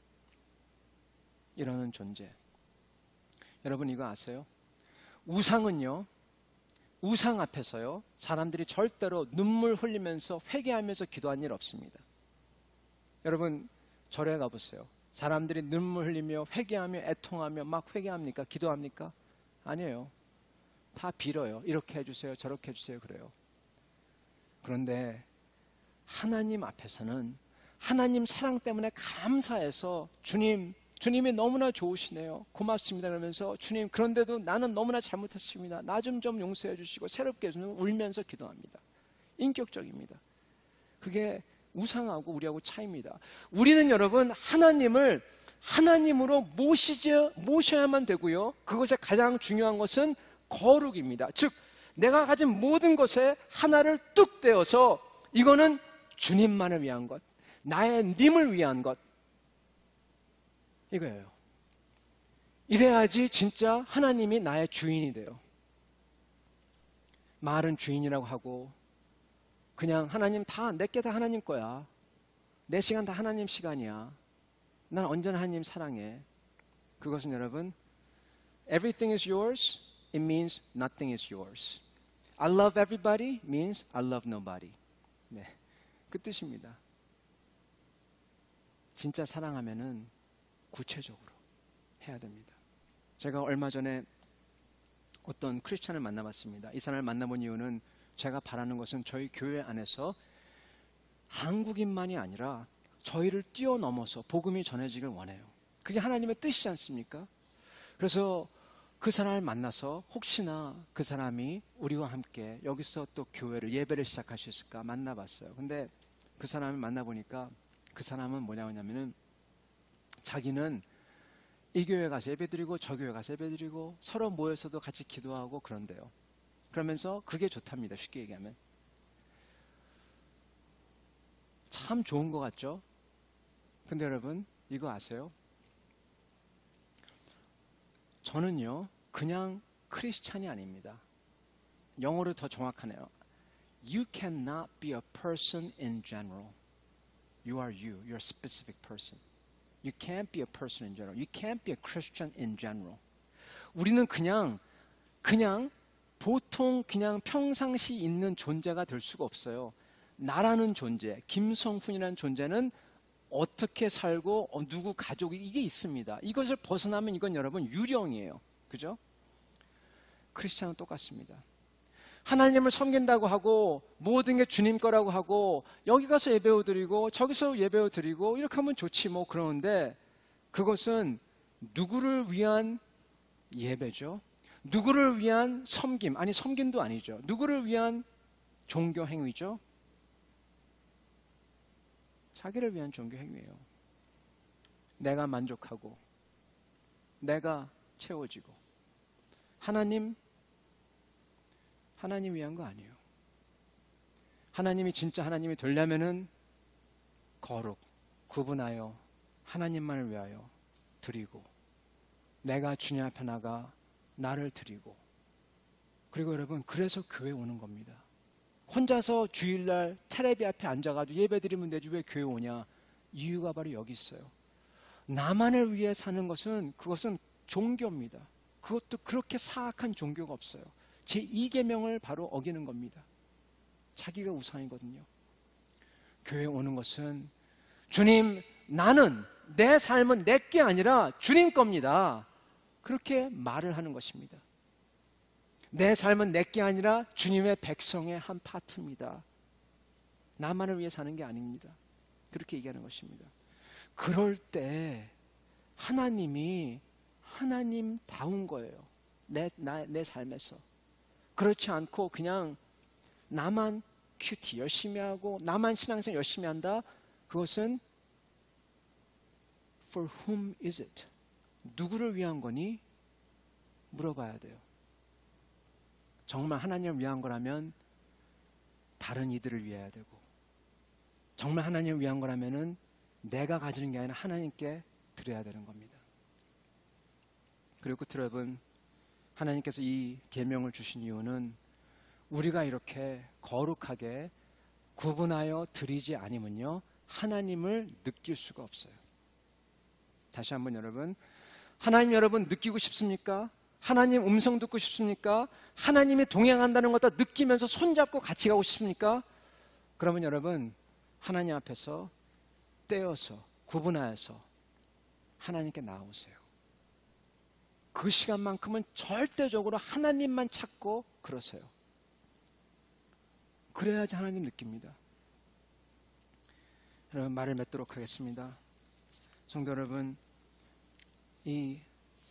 이러는 존재. 여러분 이거 아세요? 우상은요, 우상 앞에서요, 사람들이 절대로 눈물 흘리면서 회개하면서 기도한 일 없습니다. 여러분 절에 가보세요. 사람들이 눈물 흘리며 회개하며 애통하며 막 회개합니까? 기도합니까? 아니에요. 다 빌어요. 이렇게 해주세요, 저렇게 해주세요, 그래요. 그런데 하나님 앞에서는 하나님 사랑 때문에 감사해서 주님이 너무나 좋으시네요, 고맙습니다 그러면서, 주님 그런데도 나는 너무나 잘못했습니다, 나 좀 용서해 주시고, 새롭게 해주는, 울면서 기도합니다. 인격적입니다. 그게 우상하고 우리하고 차이입니다. 우리는 여러분 하나님을 하나님으로 모셔야만 되고요, 그것의 가장 중요한 것은 거룩입니다. 즉 내가 가진 모든 것에 하나를 뚝 떼어서 이거는 주님만을 위한 것, 나의 님을 위한 것, 이거예요. 이래야지 진짜 하나님이 나의 주인이 돼요. 말은 주인이라고 하고 그냥 하나님 다 내게 다 하나님 거야, 내 시간 다 하나님 시간이야, 난 언제나 하나님 사랑해. 그것은 여러분, everything is yours, it means nothing is yours. I love everybody means I love nobody. 네, 그 뜻입니다. 진짜 사랑하면은 구체적으로 해야 됩니다. 제가 얼마 전에 어떤 크리스찬을 만나봤습니다. 이 사람을 만나본 이유는 제가 바라는 것은 저희 교회 안에서 한국인만이 아니라 저희를 뛰어넘어서 복음이 전해지길 원해요. 그게 하나님의 뜻이지 않습니까? 그래서 그 사람을 만나서 혹시나 그 사람이 우리와 함께 여기서 또 교회를, 예배를 시작할 수 있을까 만나봤어요. 근데 그 사람을 만나보니까 그 사람은 뭐냐면은 자기는 이 교회 가서 예배드리고 저 교회 가서 예배드리고 서로 모여서도 같이 기도하고 그런데요. 그러면서 그게 좋답니다. 쉽게 얘기하면. 참 좋은 것 같죠? 근데 여러분 이거 아세요? 저는요 그냥 크리스찬이 아닙니다. 영어로 더 정확하네요. You cannot be a person in general. You are you. You're a specific person. You can't be a person in general. You can't be a Christian in general. 우리는 그냥 보통 그냥 평상시 있는 존재가 될 수가 없어요. 나라는 존재, 김성훈이라는 존재는 어떻게 살고 누구 가족이 이게 있습니다. 이것을 벗어나면 이건 여러분 유령이에요. 그죠? 크리스찬은 똑같습니다. 하나님을 섬긴다고 하고 모든 게 주님 거라고 하고 여기 가서 예배を드리고 저기서 예배を드리고 이렇게 하면 좋지 뭐 그러는데 그것은 누구를 위한 예배죠? 누구를 위한 섬김? 아니 섬김도 아니죠. 누구를 위한 종교 행위죠? 자기를 위한 종교 행위예요. 내가 만족하고 내가 채워지고 하나님 위한 거 아니에요. 하나님이 진짜 하나님이 되려면은 거룩, 구분하여 하나님만을 위하여 드리고 내가 주님 앞에 나가 나를 드리고 그리고 여러분 그래서 교회 오는 겁니다. 혼자서 주일날 테레비 앞에 앉아가지고 예배 드리면 되지 왜 교회 오냐? 이유가 바로 여기 있어요. 나만을 위해 사는 그것은 종교입니다. 그것도 그렇게 사악한 종교가 없어요. 제2계명을 바로 어기는 겁니다. 자기가 우상이거든요. 교회에 오는 것은 주님 나는 내 삶은 내게 아니라 주님 겁니다. 그렇게 말을 하는 것입니다. 내 삶은 내게 아니라 주님의 백성의 한 파트입니다. 나만을 위해 사는 게 아닙니다. 그렇게 얘기하는 것입니다. 그럴 때 하나님이 하나님다운 거예요. 내 삶에서. 그렇지 않고 그냥 나만 큐티 열심히 하고 나만 신앙생활 열심히 한다. 그것은 For whom is it? 누구를 위한 거니? 물어봐야 돼요. 정말 하나님을 위한 거라면 다른 이들을 위해야 되고 정말 하나님을 위한 거라면은 내가 가지는 게 아니라 하나님께 드려야 되는 겁니다. 그리고 여러분 하나님께서 이 계명을 주신 이유는 우리가 이렇게 거룩하게 구분하여 드리지 않으면요 하나님을 느낄 수가 없어요. 다시 한번 여러분 하나님 여러분 느끼고 싶습니까? 하나님 음성 듣고 싶습니까? 하나님이 동행한다는 것 다 느끼면서 손잡고 같이 가고 싶습니까? 그러면 여러분 하나님 앞에서 떼어서 구분하여서 하나님께 나아오세요. 그 시간만큼은 절대적으로 하나님만 찾고 그러세요. 그래야지 하나님 느낍니다. 여러분 말을 맺도록 하겠습니다. 성도 여러분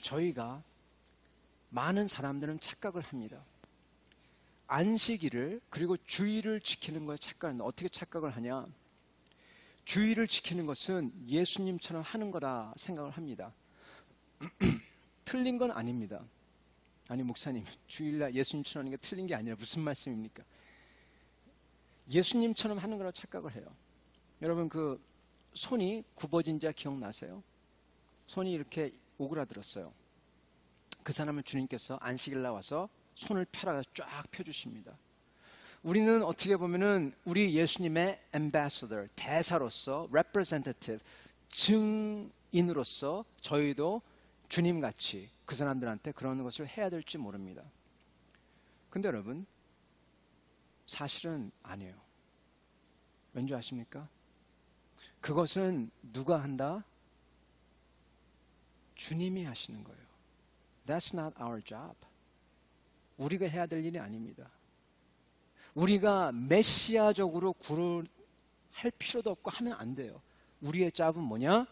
저희가 많은 사람들은 착각을 합니다. 안식일을 그리고 주일을 지키는 것에 착각합니다. 어떻게 착각을 하냐? 주일을 지키는 것은 예수님처럼 하는 거라 생각을 합니다. 틀린 건 아닙니다. 아니 목사님 주일날 예수님처럼 하는 게 틀린 게 아니라 무슨 말씀입니까? 예수님처럼 하는 거라고 착각을 해요. 여러분 그 손이 굽어진 자 기억나세요? 손이 이렇게 오그라들었어요. 그 사람은 주님께서 안식일 나와서 손을 펴라 쫙 펴주십니다. 우리는 어떻게 보면은 우리 예수님의 ambassador, 대사로서 representative, 증인으로서 저희도 주님같이 그 사람들한테 그런 것을 해야 될지 모릅니다. 근데 여러분 사실은 아니에요. 왠지 아십니까? 그것은 누가 한다? 주님이 하시는 거예요. That's not our job. 우리가 해야 될 일이 아닙니다. 우리가 메시아적으로 할 필요도 없고 하면 안 돼요. 우리의 잡은 뭐냐?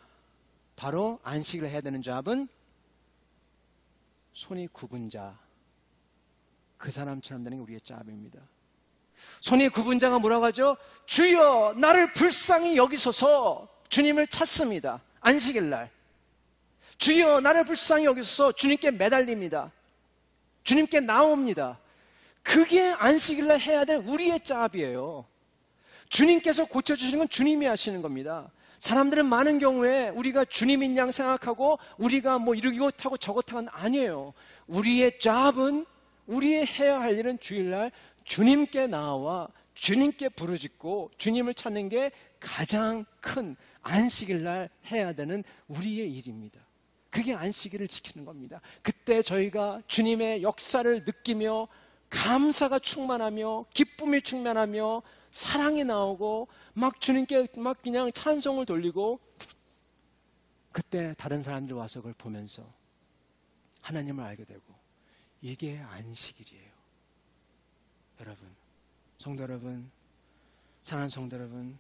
바로 안식을 해야 되는 잡은 손이 굽은 자, 그 사람처럼 되는 게 우리의 잡입니다. 손이 굽은 자가 뭐라고 하죠? 주여 나를 불쌍히 여기소서. 주님을 찾습니다. 안식일 날 주여 나를 불쌍히 여기소서. 주님께 매달립니다. 주님께 나옵니다. 그게 안식일 날 해야 될 우리의 잡이에요. 주님께서 고쳐주시는 건 주님이 하시는 겁니다. 사람들은 많은 경우에 우리가 주님인 양 생각하고 우리가 뭐 이것하고 저것하고는 아니에요. 우리의 잡은 우리의 해야 할 일은 주일날 주님께 나와 주님께 부르짖고 주님을 찾는 게 가장 큰 안식일 날 해야 되는 우리의 일입니다. 그게 안식일을 지키는 겁니다. 그때 저희가 주님의 역사를 느끼며 감사가 충만하며 기쁨이 충만하며 사랑이 나오고 막 주님께 막 그냥 찬송을 돌리고, 그때 다른 사람들 와서 그걸 보면서 하나님을 알게 되고, 이게 안식일이에요. 여러분, 성도 여러분, 사랑하는 성도 여러분,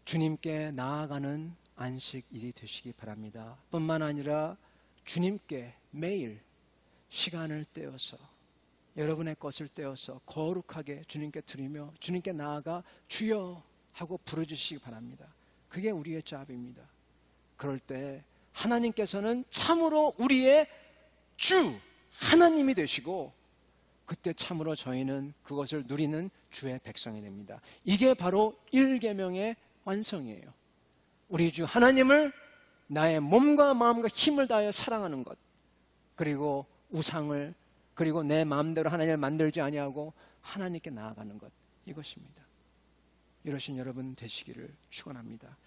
주님께 나아가는 안식일이 되시기 바랍니다. 뿐만 아니라 주님께 매일 시간을 떼어서, 여러분의 것을 떼어서 거룩하게 주님께 드리며 주님께 나아가 주여 하고 부르주시기 바랍니다. 그게 우리의 잡입니다. 그럴 때 하나님께서는 참으로 우리의 주 하나님이 되시고, 그때 참으로 저희는 그것을 누리는 주의 백성이 됩니다. 이게 바로 1계명의 완성이에요. 우리 주 하나님을 나의 몸과 마음과 힘을 다하여 사랑하는 것, 그리고 우상을, 그리고 내 마음대로 하나님을 만들지 아니하고 하나님께 나아가는 것, 이것입니다. 이러신 여러분 되시기를 축원합니다.